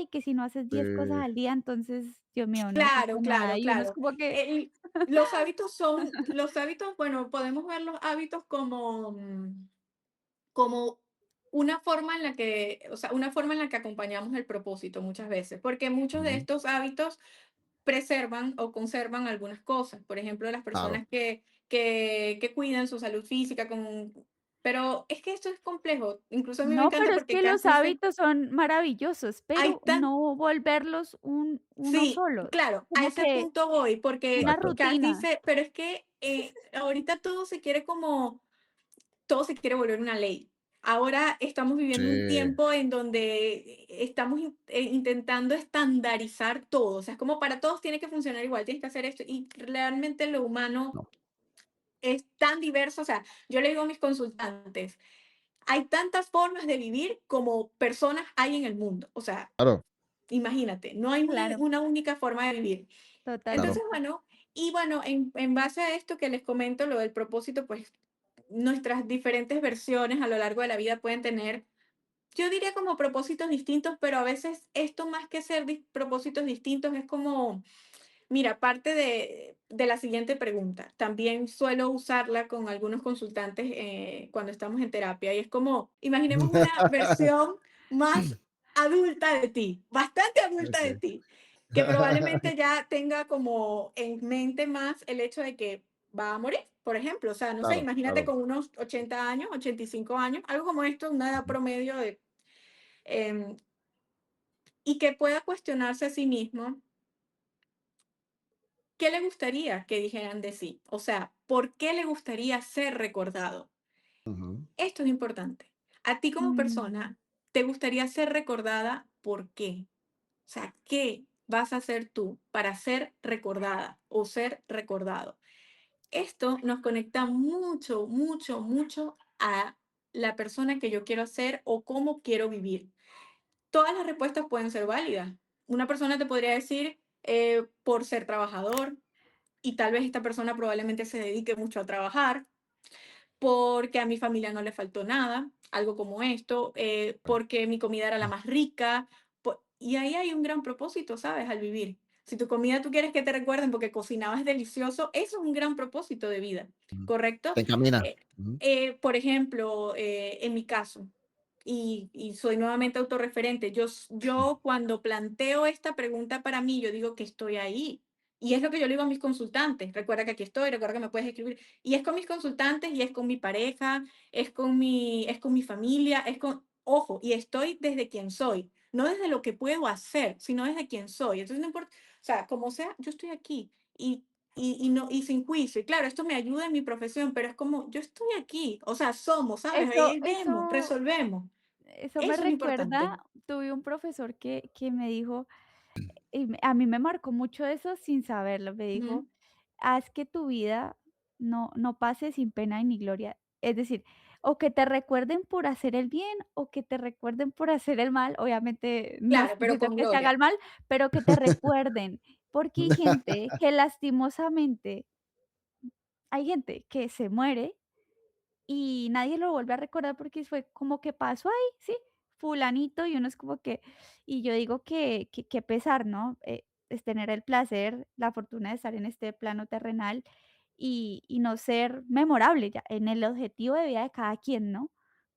y que si no haces 10 cosas sí, al día, entonces, Dios mío, no hiciste Claro, nada. claro, Y uno es claro. como que Los hábitos, bueno, podemos ver los hábitos como, como una forma en la que, o sea, una forma en la que acompañamos el propósito muchas veces, porque muchos de ujú, estos hábitos preservan o conservan algunas cosas. Por ejemplo, las claro, personas que cuidan su salud física pero es que esto es complejo. Incluso a mí me no, encanta pero es porque que Cass los dice, hábitos son maravillosos, hay pero tan, no volverlos uno sí, solo. claro, a Como ese que punto voy, porque una exacto. Cass rutina. dice, pero es que ahorita todo se quiere volver una ley. Ahora estamos Sí, viviendo un tiempo en donde estamos intentando estandarizar todo. O sea, es como para todos tiene que funcionar igual, tienes que hacer esto. Y realmente lo humano no, es tan diverso. O sea, yo le digo a mis consultantes, hay tantas formas de vivir como personas hay en el mundo. O sea, claro, imagínate, no hay Claro, una única forma de vivir. claro. Entonces, totalmente. bueno, y bueno, en base a esto que les comento, lo del propósito, pues nuestras diferentes versiones a lo largo de la vida pueden tener, yo diría como propósitos distintos, pero a veces esto más que ser propósitos distintos es como, mira, parte de la siguiente pregunta, también suelo usarla con algunos consultantes cuando estamos en terapia y es como, imaginemos una versión más adulta de ti, bastante adulta de Okey. ti, que probablemente ya tenga como en mente más el hecho de que va a morir, por ejemplo, o sea, no sé, Claro, imagínate claro. con unos 80 años, 85 años, algo como esto, una edad Ujú, promedio em, y que pueda cuestionarse a sí mismo. ¿Qué le gustaría que dijeran de sí? O sea, ¿por qué le gustaría ser recordado? ujú, Esto es importante. A ti como Mm. persona, ¿te gustaría ser recordada por qué? O sea, ¿qué vas a hacer tú para ser recordada o ser recordado? Esto nos conecta mucho, mucho, mucho a la persona que yo quiero ser o cómo quiero vivir. Todas las respuestas pueden ser válidas. Una persona te podría decir por ser trabajador, y tal vez esta persona probablemente se dedique mucho a trabajar, porque a mi familia no le faltó nada, algo como esto, claro. porque mi comida era la más rica, y ahí hay un gran propósito, ¿sabes? Al vivir. Si tu comida tú quieres que te recuerden porque cocinabas delicioso, eso es un gran propósito de vida, Ujú. ¿correcto? Te encamina. Eh, Ujú, por ejemplo, en mi caso, y soy nuevamente autorreferente, yo cuando planteo esta pregunta para mí, yo digo que estoy ahí. Y es lo que yo le digo a mis consultantes. Recuerda que aquí estoy, recuerda que me puedes escribir. Y es con mis consultantes, y es con mi pareja, es con mi familia, ojo, y estoy desde quien soy, no desde lo que puedo hacer, sino desde quien soy. Entonces no importa, o sea, como sea, yo estoy aquí y no, y sin juicio. Y claro, esto me ayuda en mi profesión, pero es como, yo estoy aquí, o sea, somos, ¿sabes? Eso Ahí vemos, eso resolvemos. eso me Eso es recuerda, importante. tuve un profesor que me dijo, y a mí me marcó mucho eso sin saberlo, me dijo: Ujú. "Haz que tu vida no pase sin pena ni gloria". Es decir, o que te recuerden por hacer el bien, o que te recuerden por hacer el mal. Obviamente, no Claro, estoy pero diciendo con que se haga gloria. el mal, pero que te recuerden, porque hay gente que se muere y nadie lo vuelve a recordar porque fue como que pasó ahí, sí, fulanito, y uno es como que y yo digo que pesar, ¿no? Es tener el placer, la fortuna de estar en este plano terrenal y no ser memorable ya en el objetivo de vida de cada quien, ¿no?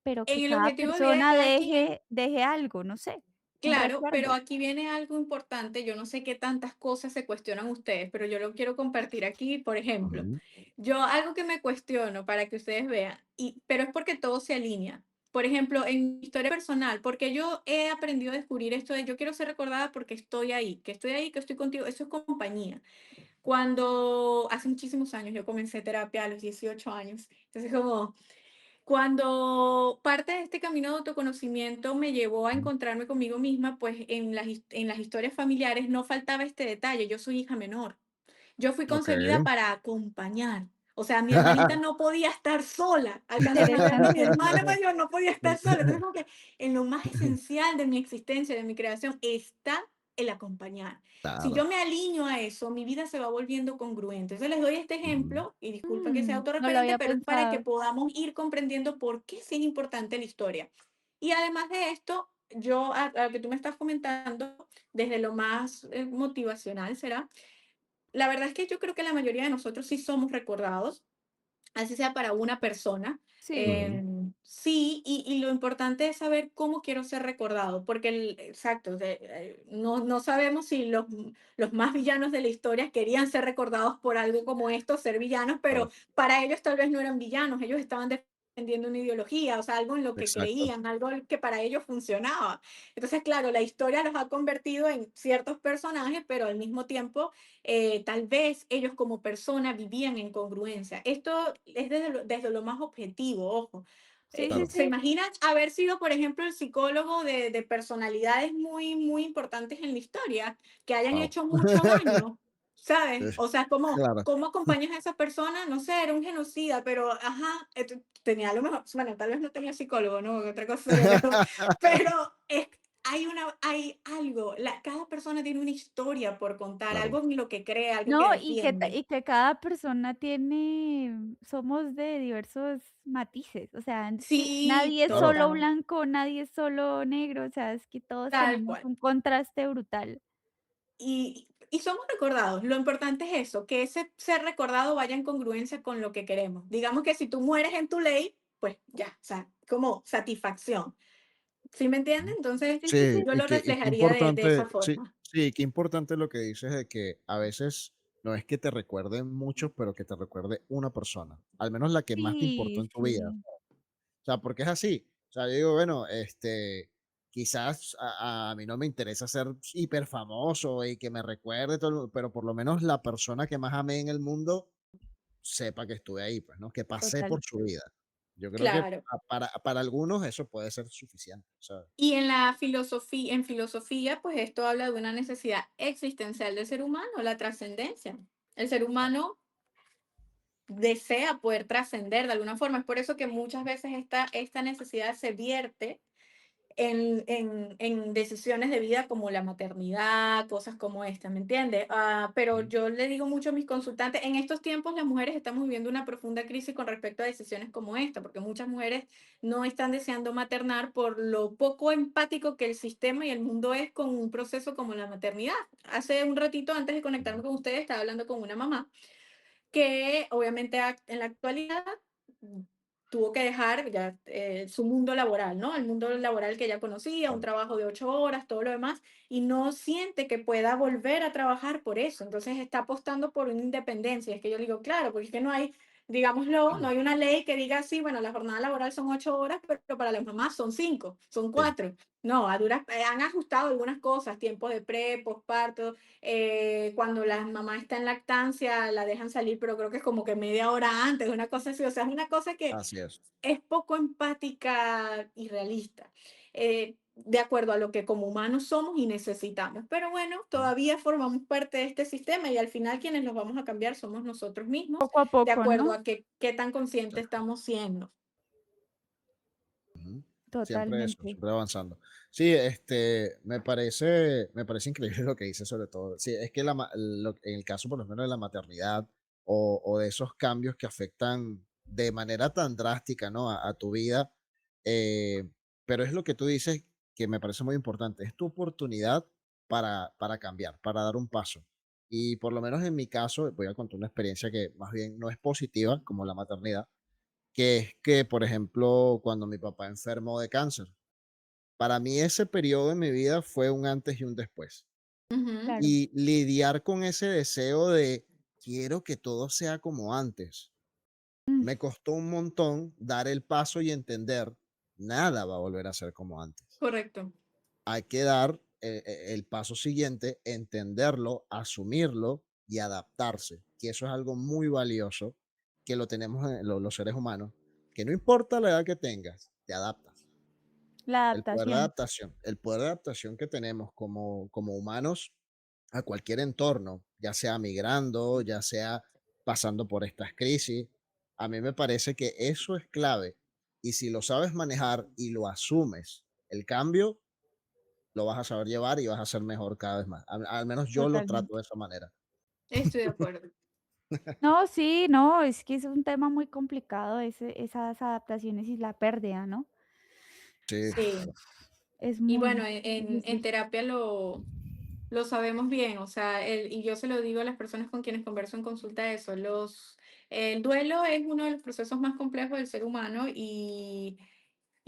Pero que En el cada objetivo de vida de persona cada quien. deje algo, no sé, un Claro, pero recuerdo. aquí viene algo importante. Yo no sé qué tantas cosas se cuestionan ustedes, pero yo lo quiero compartir aquí. Por ejemplo, Ujú, yo algo que me cuestiono para que ustedes vean, pero es porque todo se alinea. Por ejemplo, en mi historia personal, porque yo he aprendido a descubrir esto de yo quiero ser recordada porque estoy ahí, que estoy contigo, eso es compañía. Cuando hace muchísimos años yo comencé terapia a los 18 años, entonces como cuando parte de este camino de autoconocimiento me llevó a ujú. encontrarme conmigo misma, pues en las historias familiares no faltaba este detalle, yo soy hija menor. Yo fui Ok. concebida para acompañar. O sea, mi hermanita no podía estar sola. ¿Alcanzas a ver, no? Mi Interesantísimo. hermana mayor no podía estar sola. Entonces, como que en lo más esencial de mi existencia, de mi creación, está el acompañar. Si yo Claro. me alineo a eso, mi vida se va volviendo congruente. Entonces, les doy este Ujú, ejemplo, y disculpen que sea No lo autorreferente, había pero es para que pensado. podamos ir comprendiendo por qué sí es importante la historia. Y además de esto, yo, a lo que tú me estás comentando, desde lo más motivacional, ¿será? La verdad es que yo creo que la mayoría de nosotros sí somos recordados, así sea para una persona. Sí, Sí, y lo importante es saber cómo quiero ser recordado, porque exacto, no sabemos si los más villanos de la historia querían ser recordados por algo como esto, ser villanos, claro, pero para ellos tal vez no eran villanos, ellos estaban defendiendo una ideología, o sea, algo en lo que exacto. creían, algo que para ellos funcionaba. Entonces, claro, la historia los ha convertido en ciertos personajes, pero al mismo tiempo tal vez ellos como persona vivían en congruencia. Esto es desde lo más objetivo, ojo. sí, sí, Claro. ¿Se sí, imaginan haber sido, por ejemplo, el psicólogo de personalidades muy, muy importantes en la historia que hayan Wow. hecho mucho daño? ¿Sabes? O sea, Claro. ¿cómo acompañas a esa persona? No sé, era un genocida, pero, ajá, tenía a lo mejor, bueno, tal vez no tenía psicólogo, ¿no? Otra cosa sería, pero hay algo, cada persona tiene una historia por contar, Claro. algo en lo que cree, algo que no, defiende. y que cada persona tiene somos de diversos matices, o sea, sí, Sí, nadie es Claro. solo total, blanco, nadie es solo negro, o sea, es que todos tal tenemos cual. un contraste brutal. Y somos recordados. Lo importante es eso, que ese ser recordado vaya en congruencia con lo que queremos. Digamos que si tú mueres en tu ley, pues ya, o sea, como satisfacción. ¿Sí me entienden? Entonces, Sí, sí, Sí, sí, yo lo y qué reflejaría de esa importante, sí, forma. sí, qué importante lo que dices de que a veces no es que te recuerden muchos, pero que te recuerde una persona, al menos la que más te importó sí, en tu vida. sí, O sea, porque es así. O sea, yo digo, bueno, quizás a mí no me interesa ser hiper famoso y que me recuerde todo, pero por lo menos la persona que más amé en el mundo sepa que estuve ahí, pues, ¿no? Que pasé total. por su vida. Yo creo que Claro. para algunos eso puede ser suficiente, ¿sabes? Y en filosofía, pues esto habla de una necesidad existencial del ser humano, la trascendencia. El ser humano desea poder trascender de alguna forma. Es por eso que muchas veces esta necesidad se vierte en decisiones de vida como la maternidad, cosas como esta, ¿me entiendes? Pero Ujú, yo le digo mucho a mis consultantes, en estos tiempos las mujeres estamos viviendo una profunda crisis con respecto a decisiones como esta, porque muchas mujeres no están deseando maternar por lo poco empático que el sistema y el mundo es con un proceso como la maternidad. Hace un ratito antes de ujú. conectarme con ustedes, estaba hablando con una mamá que obviamente en la actualidad mm, tuvo que dejar ya su mundo laboral, ¿no? El mundo laboral que ella conocía, un Claro, trabajo de 8 horas, todo lo demás, y no siente que pueda volver a trabajar por eso. Entonces está apostando por una independencia. Es que yo digo, claro, porque es que no hay, digámoslo, no hay una ley que diga así, bueno, la jornada laboral son 8 horas, pero para las mamás son 5, son sí, 4. No, han ajustado algunas cosas, tiempo de pre, posparto, cuando la mamá está en lactancia, la dejan salir, pero creo que es como que media hora antes, una cosa así. O sea, es una cosa que así es. es poco empática y realista, de acuerdo a lo que como humanos somos y necesitamos. Pero bueno, Ujú, todavía formamos parte de este sistema y al final quienes los vamos a cambiar somos nosotros mismos, Poco a de poco, acuerdo ¿no? a qué tan conscientes exacto. estamos siendo. Ujú. Siempre eso, Totalmente. siempre avanzando. Sí, me parece increíble lo que dice sobre todo. Sí, es que en el caso por lo menos de la maternidad o de esos cambios que afectan de manera tan drástica, ¿no? A tu vida, eh, pero es lo que tú dices que me parece muy importante, es tu oportunidad para cambiar, para dar un paso. Y por lo menos en mi caso, voy a contar una experiencia que más bien no es positiva, como la maternidad, que es que, por ejemplo, cuando mi papá enfermó de cáncer, para mí ese periodo de mi vida fue un antes y un después. Ujú, Claro. Y lidiar con ese deseo de quiero que todo sea como antes. Mm, Me costó un montón dar el paso y entender, nada va a volver a ser como antes. correcto. Hay que dar el paso siguiente, entenderlo, asumirlo y adaptarse, que eso es algo muy valioso que lo tenemos en los seres humanos, que no importa la edad que tengas, te adaptas. la adaptación, El poder de adaptación que tenemos como humanos a cualquier entorno, ya sea migrando, ya sea pasando por estas crisis. A mí me parece que eso es clave. Y si lo sabes manejar y lo asumes, el cambio lo vas a saber llevar y vas a ser mejor cada vez más. Al menos yo lo trato totalmente. de esa manera. Estoy de acuerdo. No, sí, no, es que es un tema muy complicado esas adaptaciones y la pérdida, ¿no? Sí, Sí. Es Y muy bueno, en difícil. terapia lo sabemos bien, o sea, y yo se lo digo a las personas con quienes converso en consulta eso, el duelo es uno de los procesos más complejos del ser humano y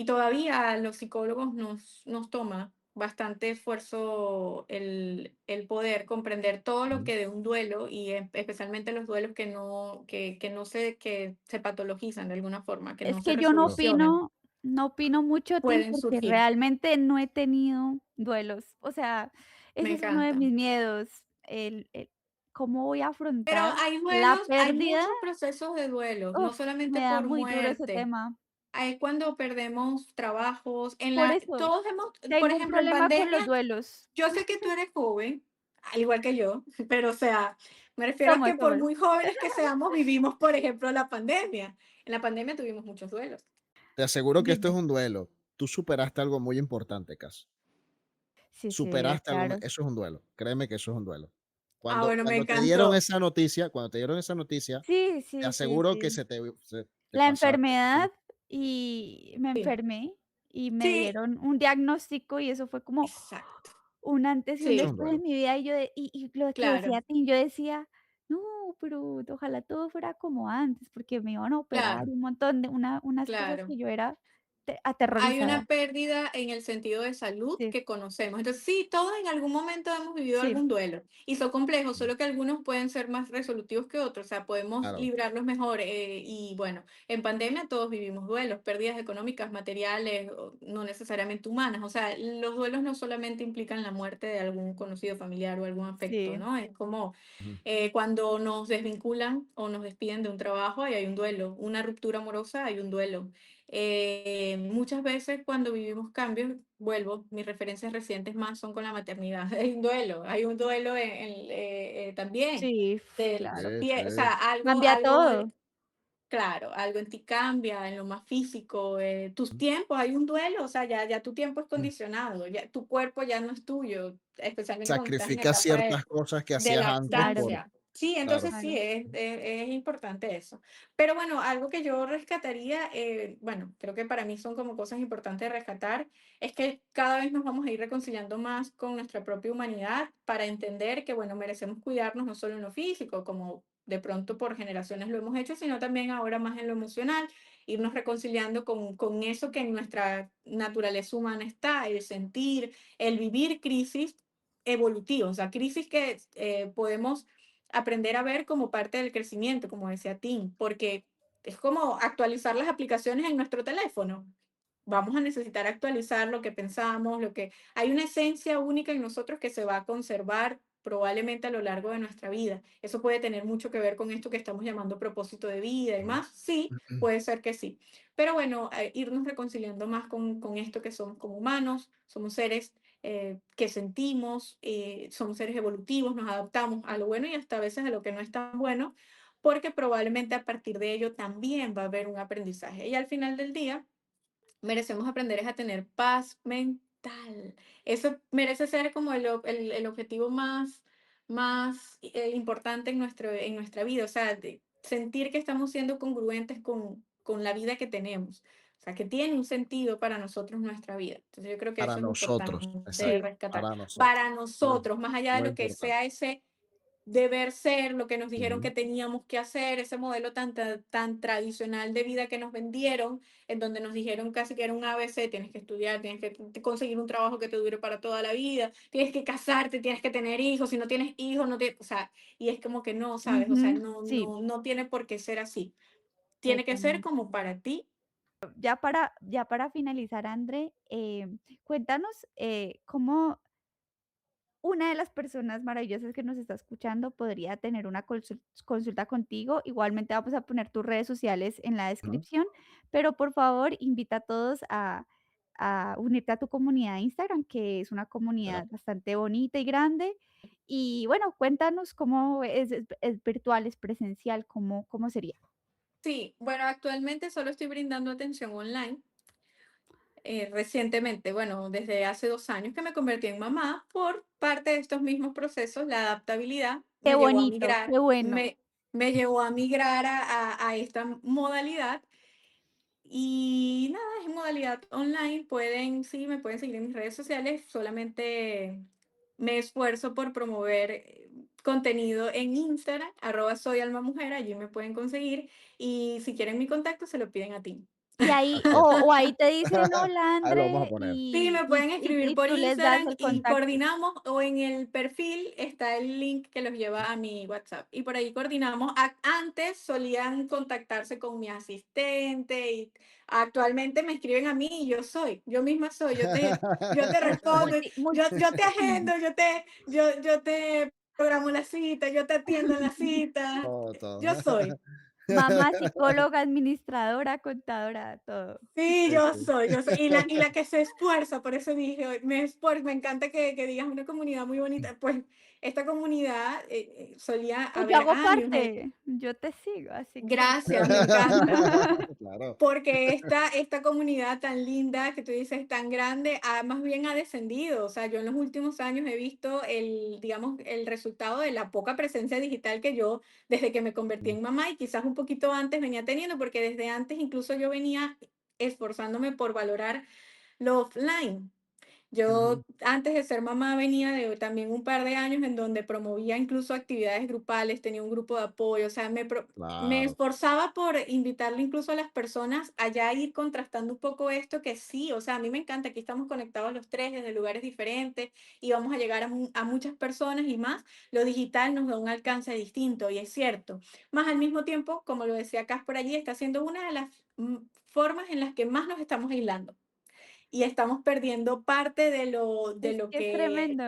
todavía a los psicólogos nos toma bastante esfuerzo el poder comprender todo lo ujú, que de un duelo y especialmente los duelos que se patologizan de alguna forma, que Es no se que yo no claro, resolucionan, opino mucho, Tim, pueden porque surgir. realmente no he tenido duelos. O sea, Me ese es uno de encanta. mis miedos, el cómo voy a Pero afrontar hay la duelos, hay pérdida. muchos procesos de duelos, no Uf, solamente me da por muy duro ese muerte. tema. Hay cuando perdemos trabajos, Por eso, todos hemos, por tengo un ejemplo, en problema con pandemia, los duelos. yo sé que tú eres joven, al igual que yo, pero o sea, me refiero a Somos, que por somos. muy jóvenes que seamos, vivimos, por ejemplo, la pandemia. En la pandemia tuvimos muchos duelos. te aseguro que esto es Dime. un duelo. Tú superaste algo muy importante, Cas. Sí, sí, Superaste algo, claro. eso es un duelo. Créeme que eso es un duelo. Ah, Cuando, bueno, me cuando te dieron encantó. esa noticia, cuando te dieron esa noticia, Sí, te sí, sí, aseguro que sí. te La pasaste enfermedad así. y me Sí, enfermé y me sí, dieron un diagnóstico y eso fue como exacto. un antes y un Eso es Sí, un después en duelo. mi vida, y yo y lo que claro, decía Tim, yo decía: "No, pero ojalá todo fuera como antes", porque me iban a operar claro, un montón de unas cosas claro. que yo era Hay aterrorizada. una pérdida en el sentido de salud Sí, que conocemos. Entonces, sí, todos en algún momento hemos vivido sí, algún duelo y son complejos, Mm, solo que algunos pueden ser más resolutivos que otros, o sea, podemos claro. librarlos mejor. Y bueno, en pandemia todos vivimos duelos, pérdidas económicas, materiales, no necesariamente humanas. O sea, los duelos no solamente implican la muerte de algún conocido familiar o algún afecto, sí, ¿no? Es como Ujú, cuando nos desvinculan o nos despiden de un trabajo, ahí hay un duelo, una ruptura amorosa, hay un duelo. Muchas veces cuando vivimos cambios, vuelvo, mis referencias recientes más son con la maternidad. Hay un duelo también. sí, sí, claro. O sí. sea, Cambia todo. claro, algo en ti cambia, en lo más físico, tus tiempos, hay un duelo, o sea, ya tu tiempo es Mm. condicionado, ya tu cuerpo ya no es tuyo, especialmente cuando estás en Sacrificas etapa ciertas cosas que de hacías antes Claro, por lactancia. Sí, claro. entonces sí, claro. es importante eso. Pero bueno, algo que yo rescataría, bueno, creo que para mí son como cosas importantes de rescatar, es que cada vez nos vamos a ir reconciliando más con nuestra propia humanidad para entender que, bueno, merecemos cuidarnos no solo en lo físico, como de pronto por generaciones lo hemos hecho, sino también ahora más en lo emocional, irnos reconciliando con eso que en nuestra naturaleza humana está, el sentir, el vivir crisis evolutivos, o sea, crisis que podemos aprender a ver como parte del crecimiento, como decía Tim, porque es como actualizar las aplicaciones en nuestro teléfono. Vamos a necesitar actualizar lo que pensamos, lo que hay una esencia única en nosotros que se va a conservar probablemente a lo largo de nuestra vida. Eso puede tener mucho que ver con esto que estamos llamando propósito de vida y Ujú. más. Sí, puede ser que sí. Pero bueno, irnos reconciliando más con esto que somos como humanos, somos seres que sentimos, somos seres evolutivos, nos adaptamos a lo bueno y hasta a veces a lo que no es tan bueno, porque probablemente a partir de ello también va a haber un aprendizaje. Y al final del día, merecemos aprender es a tener paz mental. Eso merece ser como el objetivo más importante en nuestra vida, o sea, sentir que estamos siendo congruentes con la vida que tenemos, o sea, que tiene un sentido para nosotros nuestra vida. Entonces yo creo que Para eso es nosotros, importante de exacto, Sí, rescatar. para Para nosotros. Muy, nosotros, más allá de muy lo que importante. sea ese deber ser, lo que nos dijeron Ujú, que teníamos que hacer, ese modelo tan tradicional de vida que nos vendieron, en donde nos dijeron casi que era un ABC, tienes que estudiar, tienes que conseguir un trabajo que te dure para toda la vida, tienes que casarte, tienes que tener hijos, si no tienes hijos, no tienes, o sea, y es como que no, ¿sabes? O sea, Ujú, sí, no tiene por qué ser así. Tiene que ser totalmente. como para ti. Ya para finalizar, André, cuéntanos cómo una de las personas maravillosas que nos está escuchando podría tener una consulta contigo. Igualmente vamos a poner tus redes sociales en la ujú, descripción, pero por favor invita a todos a unirte a tu comunidad de Instagram, que es una claro. comunidad bastante bonita y grande. Y bueno, cuéntanos cómo es virtual, es presencial, cómo sería. Sí, bueno, actualmente solo estoy brindando atención online. Recientemente, bueno, desde hace 2 años que me convertí en mamá, por parte de estos mismos procesos, la adaptabilidad Qué me llevó a bonito, migrar, qué bueno. me llevó a migrar a esta modalidad. Y nada, es en modalidad online. Sí, me pueden seguir en mis redes sociales. Solamente me esfuerzo por promover contenido en Instagram, @soyalmamujer, allí me pueden conseguir. Y si quieren mi contacto, se lo piden a ti. Y ahí Así es. o ahí te dicen: "Hola, Ahí lo vamos a André", poner. Sí, y me y pueden y escribir y por tú les das Instagram el y contacto. coordinamos, o en el perfil está el link que los lleva a mi WhatsApp y por ahí coordinamos. Antes solían contactarse con mi asistente y actualmente me escriben a mí y yo misma soy, yo te respondo, Multi yo te agendo, yo te programo la cita, yo te atiendo en la cita, Todo, todo. yo soy. mamá, psicóloga, administradora, contadora, todo. Sí, Sí, sí. yo soy, y la que se esfuerza, por eso dije, me encanta que digas una comunidad muy bonita, pues esta comunidad solía Pues yo haber hago años, parte, yo te sigo, así que gracias, me encanta. Claro. Porque esta comunidad tan linda que tú dices, tan grande, más bien ha descendido. O sea, yo en los últimos años he visto digamos, el resultado de la poca presencia digital que yo, desde que me convertí Mm, en mamá y quizás un poquito antes venía teniendo, porque desde antes incluso yo venía esforzándome por valorar lo offline. ujú. Yo antes de ser mamá venía de también un par de años en donde promovía incluso actividades grupales, tenía un grupo de apoyo, o sea, me Claro. esforzaba por invitarle incluso a las personas a ya ir contrastando un poco esto que sí, o sea, a mí me encanta, aquí estamos conectados los tres desde lugares diferentes y vamos a llegar a muchas personas y más, lo digital nos da un alcance distinto y es cierto. Más al mismo tiempo, como lo decía Cas por allí, está siendo una de las formas en las que más nos estamos aislando y estamos perdiendo parte de es lo que es que tremendo.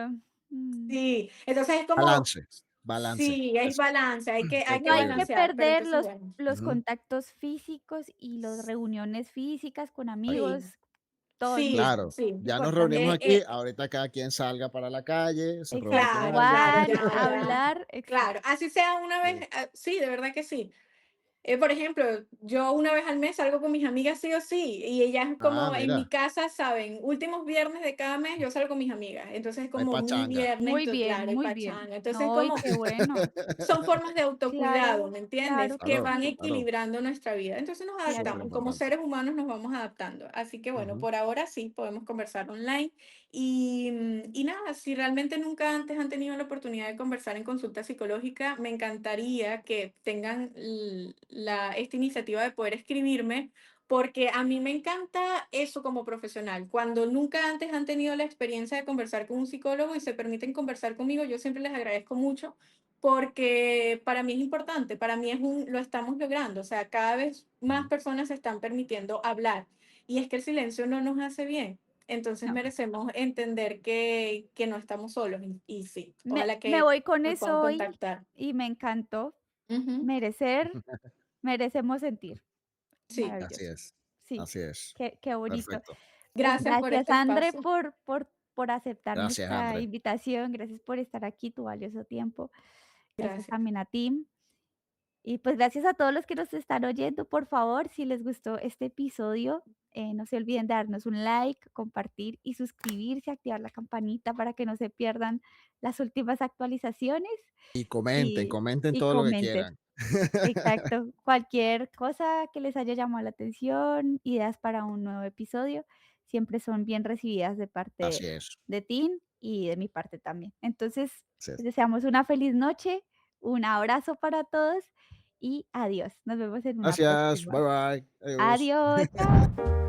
Mm. sí. Entonces es como, Balance, balance. sí, es Eso. balance, hay No que Siempre hay digo. que balancear, pero perder entonces los bueno, los Ujú. contactos físicos y las reuniones físicas con sí, amigos, todo es muy sí, Claro, sí. ya nos reunimos importante. aquí, ahorita cada quien salga para la calle, se reúne con Exacto, Claro, jugar, alguien. ya. hablar, Claro, exacto. así sea una vez, Sí, sí, de verdad que sí. Por ejemplo, yo una vez al mes salgo con mis amigas sí o sí, y ellas ah, como en mi mira, casa saben, últimos viernes de cada mes yo salgo con mis amigas, entonces es hay como un pachanga. viernes, Muy bien, claro, y muy bien. pachanga, entonces es No, y como, qué bueno. son formas de autocuidado, Claro, ¿me entiendes? claro que Que Claro, van sí, claro, equilibrando nuestra vida. Entonces nos claro súper que adaptamos, como importante. seres humanos nos vamos adaptando. Así que bueno, Ujú, por ahora sí podemos conversar online. Y nada, si realmente nunca antes han tenido la oportunidad de conversar en consulta psicológica, me encantaría que tengan esta iniciativa de poder escribirme, porque a mí me encanta eso como profesional. Cuando nunca antes han tenido la experiencia de conversar con un psicólogo y se permiten conversar conmigo, yo siempre les agradezco mucho porque para mí es importante, para mí lo estamos logrando, o sea, cada vez más ujú. personas se están permitiendo hablar y es que el silencio no nos hace bien. Entonces no. merecemos entender que no estamos solos y sí, Me ojalá me que voy con me puedan eso hoy contactar. y me encantó. Ujú, Merecer, merecemos sentir. sí, Así Maravilloso. es, Sí, así es. qué bonito. Perfecto. Pues gracias por gracias, este André, espacio. por aceptar Gracias, nuestra André. invitación. Gracias por estar aquí, tu valioso tiempo. Gracias Gracias. también a ti. Y pues gracias a todos los que nos están oyendo. Por favor, si les gustó este episodio, no se olviden de darnos un like, compartir y suscribirse, activar la campanita para que no se pierdan las últimas actualizaciones Y comenten, y, comenten y todo lo que comenten. quieran. Exacto. Cualquier cosa que les haya llamado la atención, ideas para un nuevo episodio, siempre son bien recibidas de parte Así es, de Tim y de mi parte también. Entonces, así les es. deseamos una feliz noche, Un abrazo para todos y adiós. Nos vemos en una Gracias, próxima. bye bye, adiós. Adiós, chao.